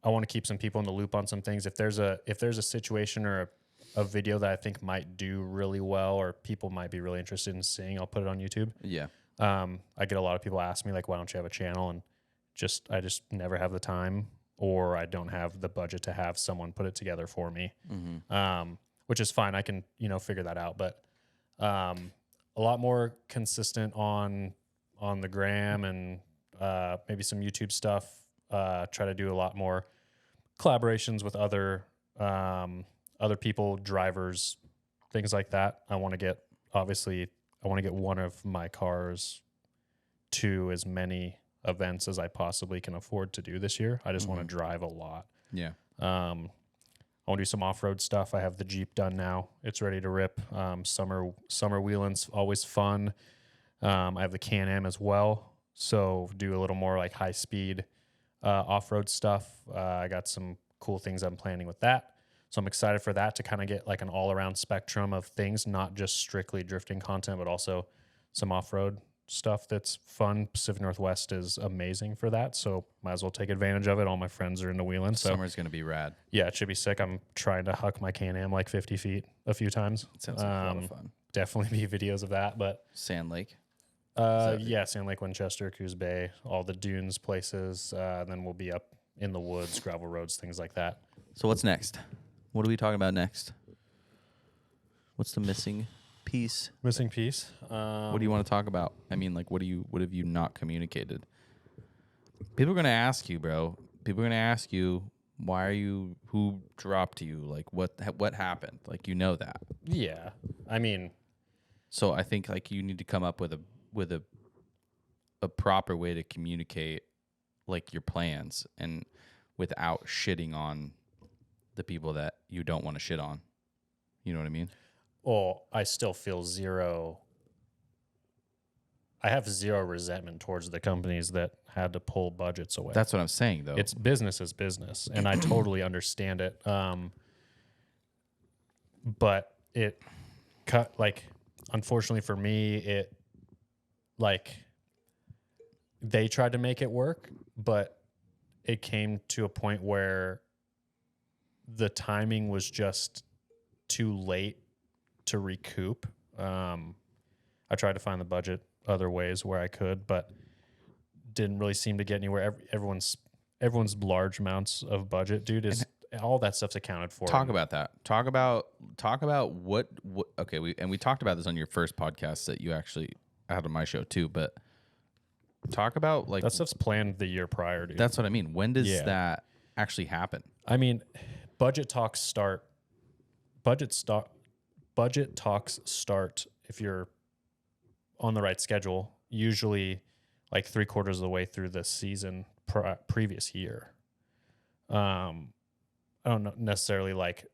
want to keep some people in the loop on some things. If there's a situation or a video that I think might do really well or people might be really interested in seeing, I'll put it on YouTube. Yeah. I get a lot of people ask me like, why don't you have a channel? And I just never have the time, or I don't have the budget to have someone put it together for me. Which is fine. I can, figure that out, but a lot more consistent on the gram and maybe some YouTube stuff. Try to do a lot more collaborations with other people, drivers, things like that. I want to get one of my cars to as many events as I possibly can afford to do this year. I just want to drive a lot. Yeah. I want to do some off-road stuff. I have the Jeep done now. It's ready to rip. Summer wheeling's always fun. I have the Can-Am as well. So do a little more like high-speed off-road stuff. I got some cool things I'm planning with that. So I'm excited for that to kind of get like an all-around spectrum of things, not just strictly drifting content, but also some off-road stuff that's fun. Pacific Northwest is amazing for that, so might as well take advantage of it. All my friends are into wheeling, so Summer's going to be rad. yeah, it should be sick. I'm trying to huck my Can-Am like 50 feet a few times. It sounds like a lot of fun. Definitely be videos of that, but Sand Lake. yeah, Sand Lake, Winchester, Coos Bay, all the dunes places. Then we'll be up in the woods, gravel roads, things like that. So what's next? What are we talking about next? What's the missing piece? Missing piece. What do you want to talk about? I mean, like, what have you not communicated? People are gonna ask you, bro. People are gonna ask you, who dropped you? Like, what happened? Like, that. Yeah, I mean, so I think like you need to come up with a proper way to communicate like your plans and without shitting on the people that you don't want to shit on. You know what I mean? well, I still feel I have zero resentment towards the companies that had to pull budgets away. That's what I'm saying, though. It's business is business, and I totally understand it. But it cut, like, unfortunately for me, it, like, they tried to make it work, but it came to a point where the timing was just too late to recoup. I tried to find the budget other ways where I could, but didn't really seem to get anywhere. Everyone's large amounts of budget, dude, is all that stuff's accounted for. Talk about that. Talk about what okay, we talked about this on your first podcast that you actually had on my show too, but talk about like that stuff's planned the year prior, dude. That's what I mean. When does Yeah. that actually happen? I mean, budget talks start if you're on the right schedule, usually like 3/4 of the way through the season previous year. I don't know necessarily, like,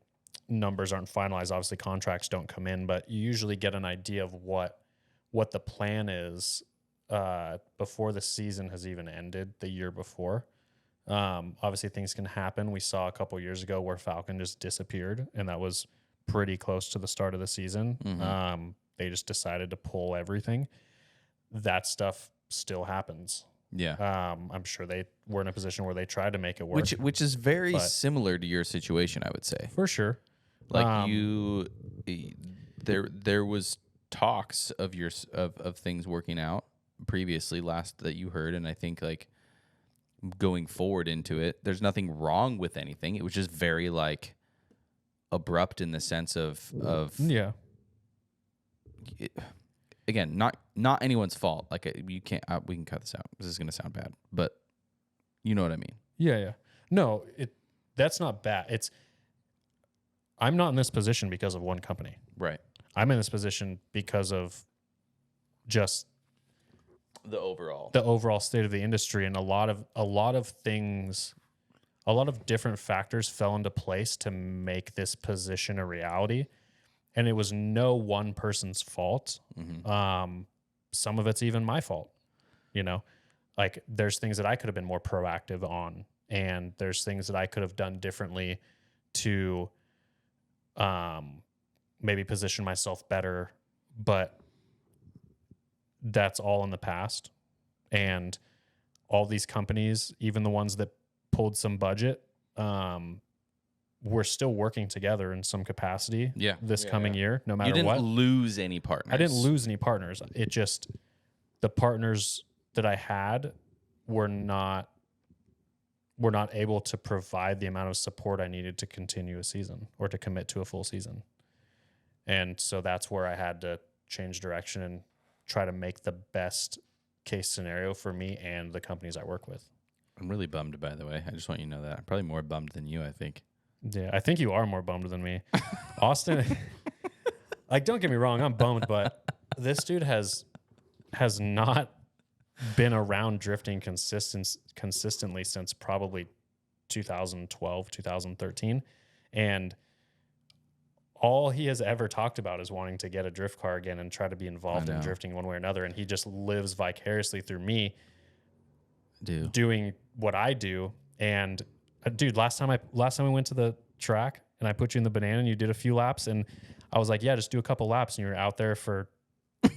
numbers aren't finalized. Obviously contracts don't come in, but you usually get an idea of what the plan is before the season has even ended the year before. Obviously things can happen. We saw a couple years ago where Falcon just disappeared, and that was pretty close to the start of the season. They just decided to pull everything. that stuff still happens. Yeah. I'm sure they were in a position where they tried to make it work. Which is very but- similar to your situation, I would say. For sure. Like there was talks of of things working out previously last that you heard, and I think like going forward into it, there's nothing wrong with anything. It was just very like abrupt in the sense of Yeah. again, not anyone's fault. Like you can't we can cut this out. This is going to sound bad, but you know what I mean. Yeah. No, that's not bad. I'm not in this position because of one company. Right. I'm in this position because of just The overall. the overall state of the industry, and a lot of things, a lot of different factors fell into place to make this position a reality. And it was no one person's fault. Some of it's even my fault. Like there's things that I could have been more proactive on, and there's things that I could have done differently to maybe position myself better, but that's all in the past. And all these companies, even the ones that pulled some budget, we're still working together in some capacity this coming year, no matter You didn't what. lose any partners. I didn't lose any partners. It just, the partners that I had were not able to provide the amount of support I needed to continue a season or to commit to a full season. And so that's where I had to change direction and try to make the best case scenario for me and the companies I work with. I'm really bummed, by the way. I just want you to know that. I'm probably more bummed than you, I think. Yeah, I think you are more bummed than me. Austin, like, don't get me wrong, I'm bummed, but this dude has not been around drifting consistently since probably 2012, 2013. And all he has ever talked about is wanting to get a drift car again and try to be involved in drifting one way or another. And he just lives vicariously through me doing what I do. And dude, last time we went to the track and I put you in the banana and you did a few laps, and I was like, yeah, just do a couple laps, and you were out there for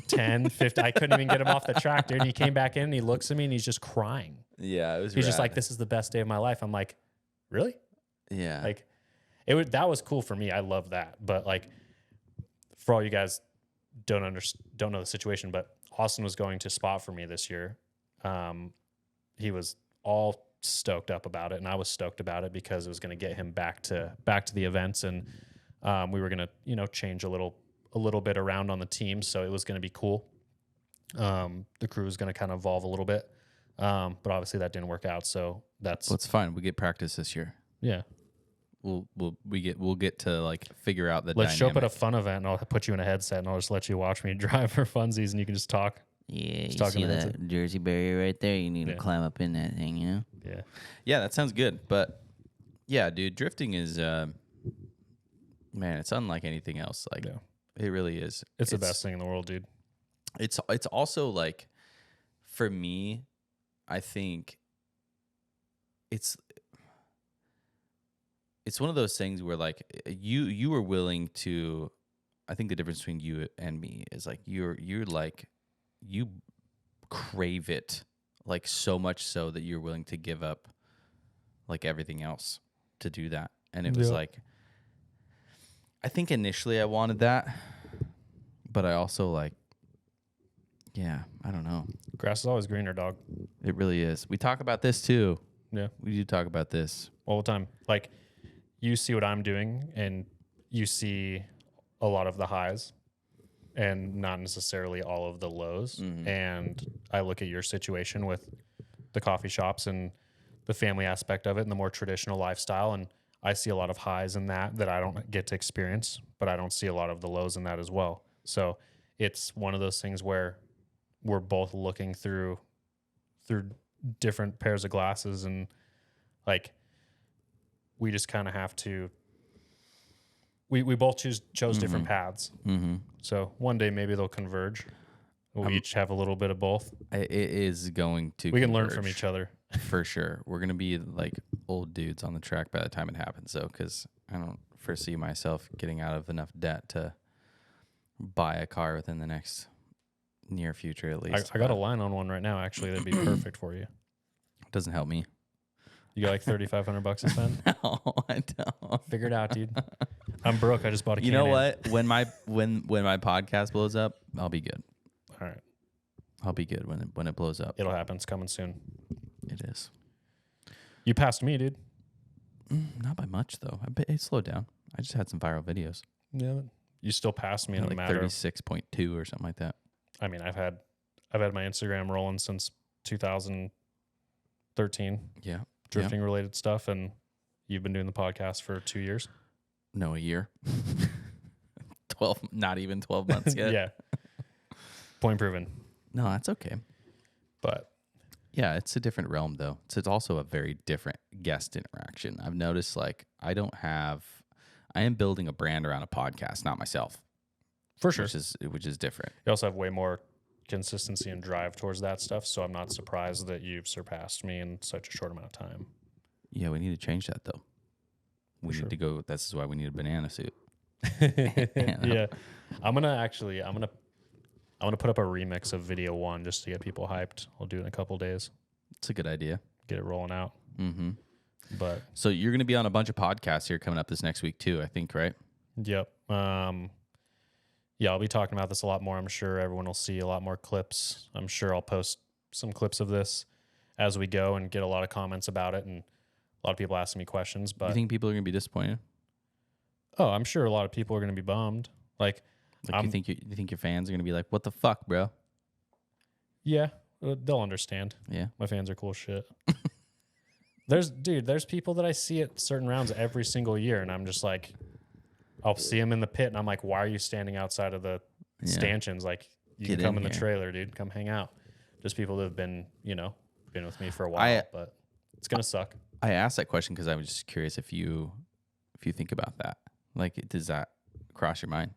10, 50. I couldn't even get him off the track, dude. And he came back in and he looks at me and he's just crying. Yeah, it was He's just like, this is the best day of my life. I'm like, really? Yeah. Like, that was cool for me. I love that. But like, for all you guys don't know the situation, but Austin was going to spot for me this year. He was all stoked up about it, and I was stoked about it because it was going to get him back to the events, and we were going to change a little bit around on the team, so it was going to be cool. The crew was going to kind of evolve a little bit, but obviously that didn't work out. So well, it's fine. We get practice this year. Yeah. We'll get to like figure out the Let's show up at a dynamic. fun event, and I'll put you in a headset, and I'll just let you watch me drive for funsies, and you can just talk. Yeah, you talking see about that Jersey barrier right there? You need Yeah. to climb up in that thing, you know? Yeah. Yeah, that sounds good. But yeah, dude, drifting is man, it's unlike anything else. Like Yeah. it really is. It's the best thing in the world, dude. It's also like, for me, I think it's one of those things where like you were willing to. I think the difference between you and me is like you're like, you crave it like so much so that you're willing to give up like everything else to do that. And it was Yeah. like, I think initially I wanted that, but I also like, yeah, I don't know. Grass is always greener, dog. It really is. We talk about this too. Yeah. We do talk about this. All the time. Like, you see what I'm doing, and you see a lot of the highs and not necessarily all of the lows. And I look at your situation with the coffee shops and the family aspect of it and the more traditional lifestyle, and I see a lot of highs in that I don't get to experience, but I don't see a lot of the lows in that as well. So it's one of those things where we're both looking through different pairs of glasses, and like, we just kind of have to. We both chose different paths. Mm-hmm. So one day maybe they'll converge. We'll each have a little bit of both. It is going to. We can learn from converge. each other. For sure. We're going to be like old dudes on the track by the time it happens, though, because I don't foresee myself getting out of enough debt to buy a car within the next near future at least. I got a but line on one right now. Actually, that'd be perfect for you. doesn't help me. You got like $3,500 to spend. No, I don't. Figure it out, dude. I'm broke. I just bought a. You know Can-Am. what? When my podcast blows up, I'll be good. All right, I'll be good when it blows up. it'll happen. It's coming soon. It is. You passed me, dude. Not by much though. It slowed down. I just had some viral videos. Yeah, you still passed me in a Like matter of 36.2 or something like that. I mean, I've had my Instagram rolling since 2013, Yeah. drifting related stuff, and you've been doing the podcast for 2 years. No, a year. 12, not even 12 months yet. Yeah. Point proven. No, that's okay. But Yeah, it's a different realm though. It's also a very different guest interaction. I've noticed like I am building a brand around a podcast, not myself. for sure, Which is different. you also have way more consistency and drive towards that stuff. So I'm not surprised that you've surpassed me in such a short amount of time. Yeah, we need to change that though. We sure. need to go. This is why we need a banana suit. Yeah. I'm gonna put up a remix of video 1 just to get people hyped. I'll do it in a couple days, It's a good idea. get it rolling out. Mm-hmm. But So you're going to be on a bunch of podcasts here coming up this next week too, I think, right? yep. Yeah, I'll be talking about this a lot more. I'm sure everyone will see a lot more clips. I'm sure I'll post some clips of this as we go and get a lot of comments about it and a lot of people asking me questions. But You think people are going to be disappointed? I'm sure a lot of people are going to be bummed. Like, Like you think your fans are going to be like, "What the fuck, bro?" yeah, they'll understand. Yeah. My fans are cool as shit. There's people that I see at certain rounds every single year, and I'm just like, I'll see them in the pit, and I'm like, why are you standing outside of the Yeah. stanchions? Like, you Get can come in in the here. trailer, dude. Come hang out. Just people that have been with me for a while, but it's gonna suck. I asked that question because I was just curious if you think about that. Like, does that cross your mind?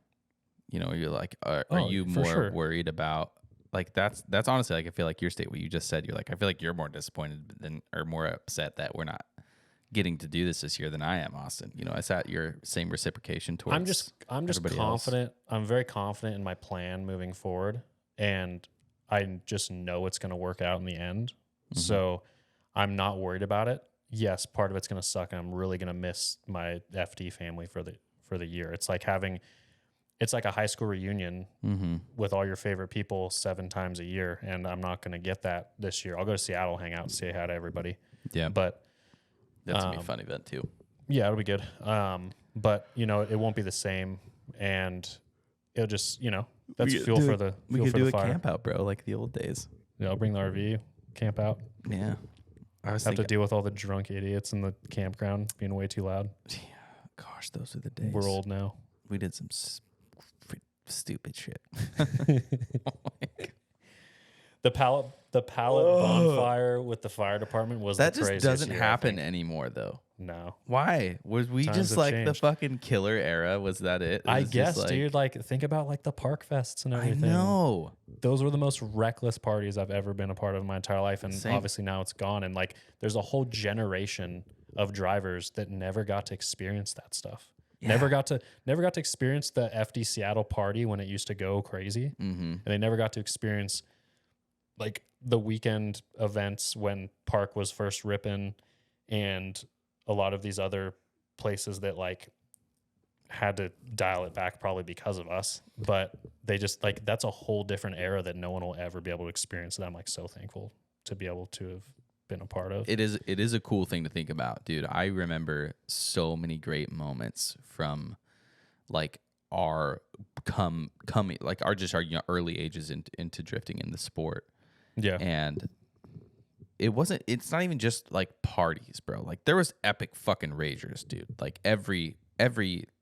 You're like, are Oh, you for more sure. worried about like that's honestly like I feel like your state what you just said. You're like I feel like you're more disappointed than or more upset that we're not getting to do this year than I am, Austin. Is that your same reciprocation towards? I'm just everybody else? confident. I'm very confident in my plan moving forward, and I just know it's gonna work out in the end. Mm-hmm. So I'm not worried about it. Yes, part of it's gonna suck, and I'm really gonna miss my FD family for the year. It's like a high school reunion Mm-hmm. with all your favorite people 7 times a year, and I'm not gonna get that this year. I'll go to Seattle, hang out, say hi to everybody. Yeah, But that's gonna be a fun event too. yeah, it'll be good. But it won't be the same, and it'll just that's We could fuel do for it- the We fuel could for do the a fire. camp out, bro, like the old days. Yeah, I'll bring the RV, camp out. Yeah, I was Have to thinking. deal with all the drunk idiots in the campground being way too loud. Gosh, those are the days. We're old now. We did some stupid shit. The pallet bonfire with the fire department was That the just craziest doesn't year, I happen think. anymore, though. No, Why? Was we Times just have like the changed. fucking killer era? Was that it? I was just guess, like, dude. Like, think about like the park fests and I everything. know. Those were the most reckless parties I've ever been a part of in my entire life, and Same. obviously now it's gone. And like, there's a whole generation of drivers that never got to experience that stuff. Never got to experience the FD Seattle party when it used to go crazy, Mm-hmm. and they never got to experience like the weekend events when Park was first ripping, and a lot of these other places that like had to dial it back probably because of us, but they just like that's a whole different era that no one will ever be able to experience, that I'm like so thankful to be able to have been a part of. It is a cool thing to think about, dude. I remember so many great moments from like our coming like our early ages into drifting in the sport. Yeah. And it's not even just like parties, bro. Like there was epic fucking ragers, dude. Like every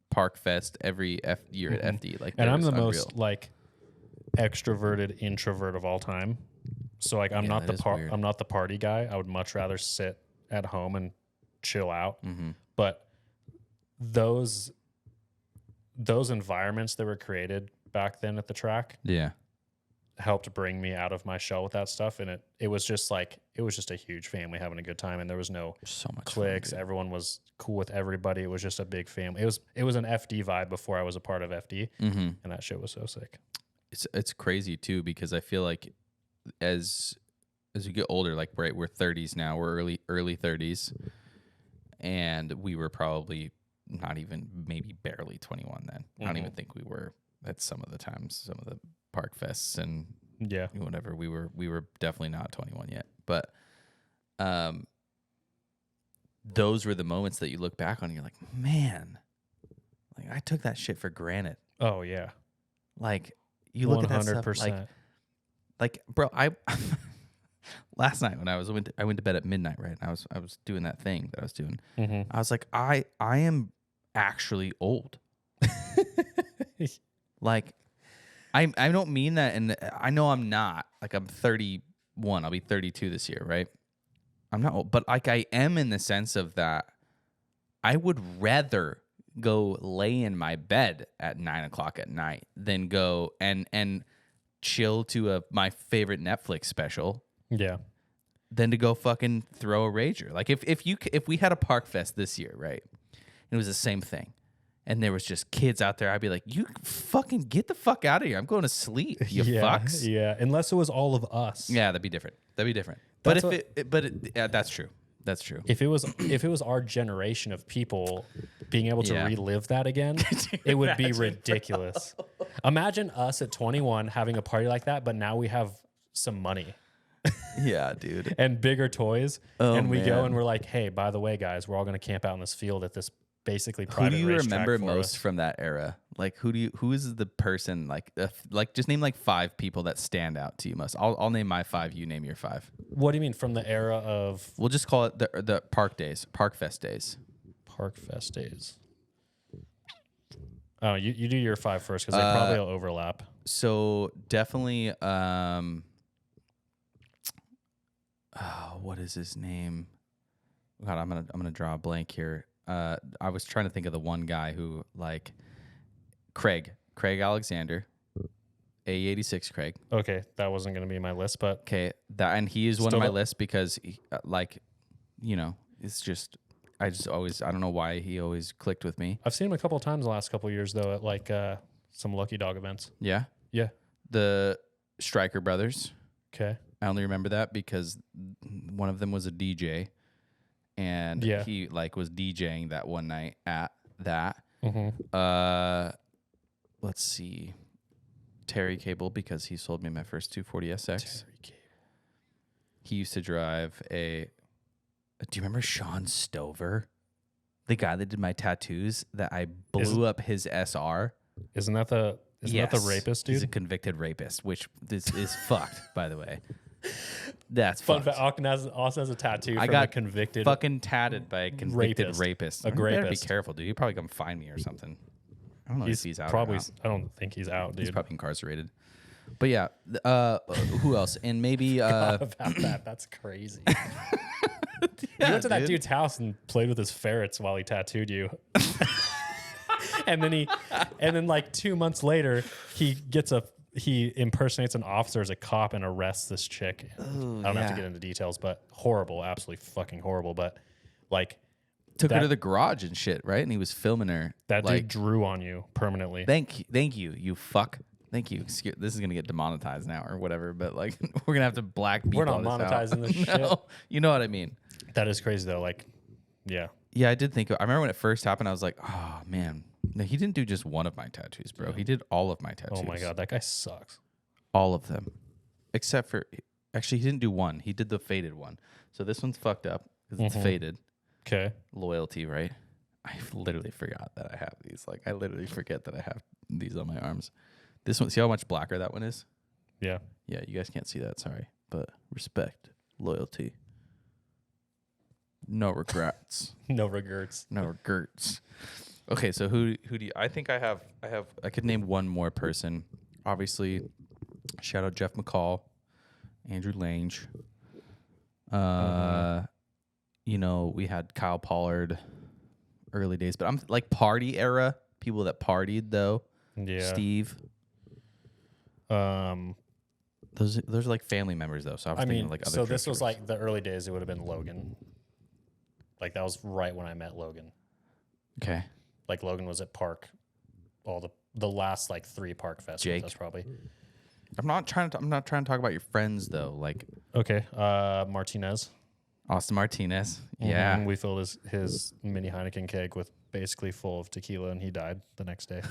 park fest, every year at FD. Like And there I'm was the unreal. most like extroverted introvert of all time. So like I'm Yeah, not that is weird. I'm not the party guy. I would much rather sit at home and chill out. Mm-hmm. But those environments that were created back then at the track Yeah. helped bring me out of my shell with that stuff, and it was just a huge family having a good time, and there was no So much fun, cliques. dude. Everyone was cool with everybody. It was just a big family. It was an FD vibe before I was a part of FD, Mm-hmm. and that shit was so sick. it's crazy too, because I feel like as we get older, like right, we're 30s now, we're early 30s, and we were probably not even, maybe barely 21 then. I don't even think we were at some of the times, some of the park fests and Yeah. whatever. We were definitely not 21 yet, but those were the moments that you look back on and you're like, man, like I took that shit for granted. Oh yeah. Like you look at that stuff, like bro, I last night when I went to bed at midnight, right? And I was doing that thing that I was doing. I was like, I am actually old. Like I don't mean that, and I know I'm not. Like I'm 31. I'll be 32 this year, right? I'm not old, but like I am in the sense of that I would rather go lay in my bed at 9 o'clock at night than go and chill to my favorite Netflix special. Yeah. Than to go fucking throw a rager. Like if we had a park fest this year, right? It was the same thing. And there was just kids out there, I'd be like, you fucking get the fuck out of here. I'm going to sleep, you fucks. Yeah. Unless it was all of us. Yeah, that'd be different. That's Yeah, that's true. That's true. If it was our generation of people being able to Yeah. relive that again, it would be ridiculous. Imagine us at 21 having a party like that, but now we have some money Yeah, dude. and bigger toys. Oh, and we go man. and we're like, hey, by the way, guys, we're all going to camp out in this field at this basically Who private do you racetrack remember for most us. from that era? Like who is the person like just name like 5 people that stand out to you most. I'll name my 5, you name your 5. What do you mean from the era of We'll just call it the Park Fest days. Park Fest days? Oh, you do your 5 first because they probably will overlap. So definitely what is his name? God, I'm gonna draw a blank here. I was trying to think of the one guy who like Craig Alexander, A86 Craig. Okay, that wasn't going to be my list, but Okay, that and he is one Still of my don't- lists because he, it's just I don't know why he always clicked with me. I've seen him a couple of times the last couple of years though at like some Lucky Dog events. Yeah, Yeah. the Stryker brothers. Okay. I only remember that because one of them was a DJ, and Yeah. he like was DJing that one night at that. Mm-hmm. Let's see, Terry Cable, because he sold me my first 240SX. He used to drive a. Do you remember Sean Stover, the guy that did my tattoos? That I blew up his SR. Isn't that the rapist, dude? He's a convicted rapist, which this is fucked, by the way. That's Fun fucked. fact: Austin has a tattoo. I from got a convicted. fucking tatted by a convicted rapist. A You better be rapist. careful, dude. He'll probably come find me or something. I don't know if he's out. probably. Or not. I don't think he's out, dude. He's probably incarcerated. But yeah, who else? And maybe About that. That's crazy. You went to that dude. dude's house and played with his ferrets while he tattooed you. and then like 2 months later, he impersonates an officer as a cop and arrests this chick. I don't have to yeah. get into details, but horrible, absolutely fucking horrible. But like took her that- to the garage and shit, right? And he was filming her. that like, dude drew on you permanently. Thank you, you fuck. Thank you. This is gonna get demonetized now or whatever, but like we're gonna have to black people. We're not monetizing this shit. No, you know what I mean. That is crazy though. Like, yeah. Yeah, I did think. I remember when it first happened. I was like, oh man, no, he didn't do just one of my tattoos, bro. He did all of my tattoos. Oh my god, that guy sucks. all of them, except for actually he didn't do one. He did the faded one. So this one's fucked up because it's faded. Okay. Loyalty, right? I literally forgot that I have these. Like I literally forget that I have these on my arms. This one, see how much blacker that one is? Yeah. Yeah, you guys can't see that. Sorry, but respect, loyalty, no regrets. No regrets. No regrets. Okay, so who do you, I think I could name one more person. Obviously, shout out Jeff McCall, Andrew Lange. You know, we had Kyle Pollard early days, but I'm like party era, people that partied though. Yeah. Steve. Those are like family members though. So I was thinking of like other so this was characters. like the early days. It would have been Logan. Like that was right when I met Logan. Okay. Like Logan was at Park, all the last like 3 Park festivals. Jake. That's probably I'm not trying to talk about your friends though. Like Okay. Martinez. Austin Martinez. Yeah. We filled his mini Heineken keg with basically full of tequila, and he died the next day.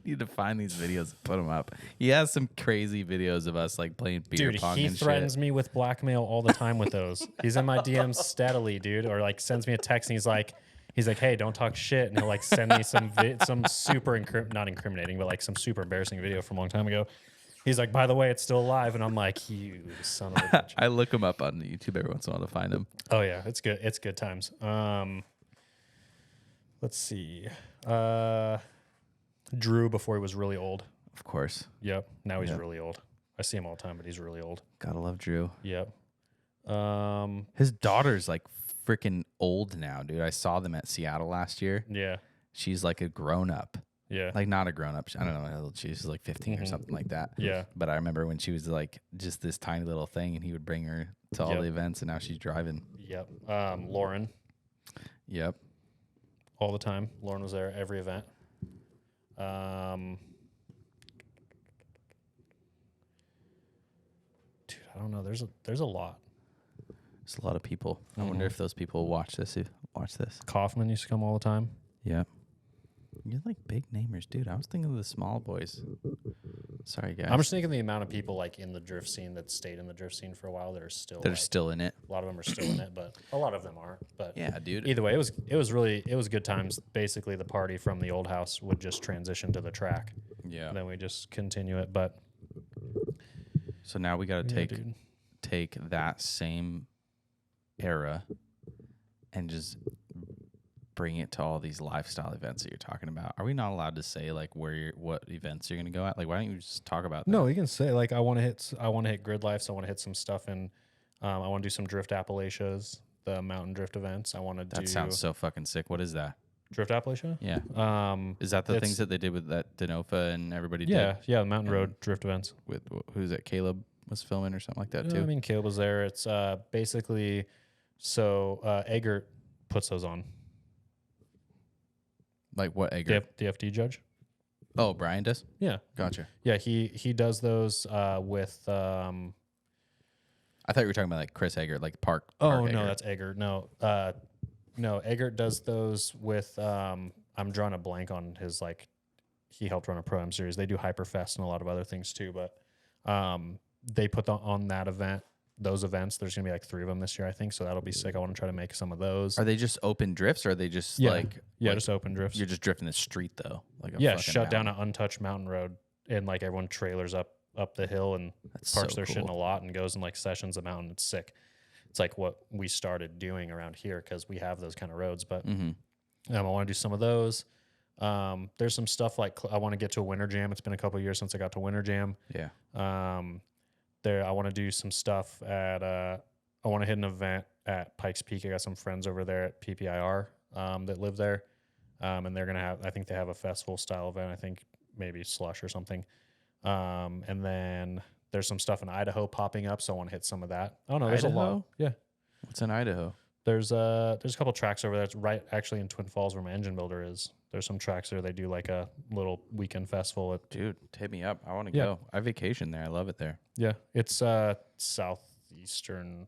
We need to find these videos and put them up. He has some crazy videos of us like playing beer Dude, pong he and threatens shit. me with blackmail all the time with those. He's in my DMs steadily, dude, or like sends me a text and he's like, hey, don't talk shit, and he'll like send me some super not incriminating, but like some super embarrassing video from a long time ago. He's like, by the way, it's still alive, and I'm like, you son of a bitch. I look him up on YouTube every once in a while to find him. Oh yeah, it's good. It's good times. Let's see. Drew before he was really old. Of course. Yep. Now he's Yep. really old. I see him all the time, but he's really old. Gotta love Drew. Yep. His daughter's like freaking old now, dude. I saw them at Seattle last year. Yeah. She's like a grown up. Yeah. Like not a grown up. I don't know how old she is. She's like 15 or something like that. Yeah. But I remember when she was like just this tiny little thing and he would bring her to all Yep. the events and now she's driving. Yep. Lauren, Yep. all the time. Lauren was there at every event. Dude, I don't know. There's a lot. There's a lot of people. I wonder if those people watch this. Kaufman used to come all the time. Yep. You're like big namers, dude. I was thinking of the small boys. Sorry, guys. I'm just thinking the amount of people like in the drift scene that stayed in the drift scene for a while that are still They're like, still in it. a lot of them are still in it, but a lot of them aren't. But Yeah, dude. either way, it was good times. Basically, the party from the old house would just transition to the track, Yeah. and then we just continue it. But So now we got to yeah, dude. take that same era and just bring it to all these lifestyle events that you're talking about. Are we not allowed to say like what events you're going to go at? Like, why don't you just talk about that? No, you can say like I want to hit grid life. So I want to hit some stuff in. I want to do some drift Appalachias, the mountain drift events. I want to do That sounds so fucking sick. What is that? drift Appalachia. Yeah. Is that the it's- things that they did with that Denofa and everybody Yeah, did? yeah, the mountain road drift events. With who's that? Caleb was filming or something like that Yeah, too. I mean, Caleb was there. It's basically Eggert puts those on. Like what? Egger? DFD judge. Oh, Brian does. Yeah, Gotcha. yeah. He does those with. I thought you were talking about like Chris Egger, like Park. Oh Park no, Egger. that's Eggert. No, Eggert does those with. I'm drawing a blank on his like. He helped run a Pro-Am series. They do Hyperfest and a lot of other things too, but they put on that event. Those events, there's gonna be like 3 of them this year, I think. So that'll be sick. I want to try to make some of those. Are they just open drifts, or are they just Yeah. like just open drifts. you're just drifting the street though? Like a Yeah, fucking shut down mountain? an untouched mountain road, and like everyone trailers up the hill and That's parks so their shit in a cool. lot and goes in like sessions of mountain. It's sick. It's like what we started doing around here because we have those kind of roads. But I want to do some of those. There's some stuff like I want to get to a winter jam. It's been a couple of years since I got to winter jam. Yeah. There, I want to do some stuff at. I want to hit an event at Pikes Peak. I got some friends over there at PPIR that live there, and they're gonna have. I think they have a festival style event. I think maybe slush or something. And then there's some stuff in Idaho popping up, so I want to hit some of that. I don't know. There's a lot. Idaho? Yeah. What's in Idaho? There's a couple tracks over there. It's right actually in Twin Falls where my engine builder is. There's some tracks there. They do like a little weekend festival. Dude, hit me up. I want to Yeah. go. I vacation there. I love it there. Yeah, it's southeastern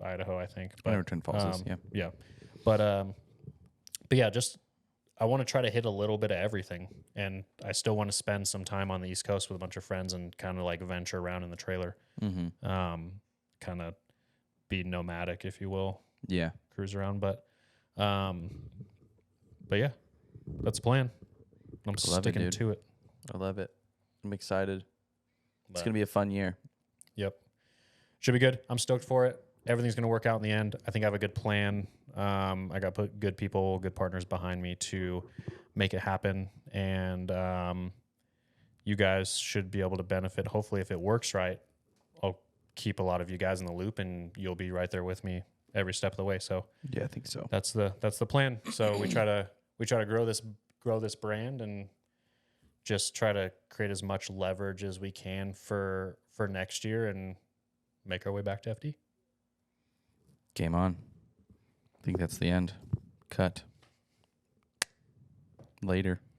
Idaho, I think. I know where Twin Falls is. Yeah. yeah. But yeah, just I want to try to hit a little bit of everything, and I still want to spend some time on the East Coast with a bunch of friends and kind of like venture around in the trailer, kind of be nomadic, if you will, Yeah. cruise around. But yeah, that's the plan. I'm I love it, sticking dude. to it. I love it. I'm excited. It's But- going to be a fun year. Yep. Should be good. I'm stoked for it. Everything's going to work out in the end. I think I have a good plan. I got good people, good partners behind me to make it happen. And you guys should be able to benefit. Hopefully, if it works right, I'll keep a lot of you guys in the loop and you'll be right there with me every step of the way. So Yeah, I think so. that's the plan. So we try to grow this brand and just try to create as much leverage as we can for next year and make our way back to FD. Game on. I think that's the end. Cut. Later.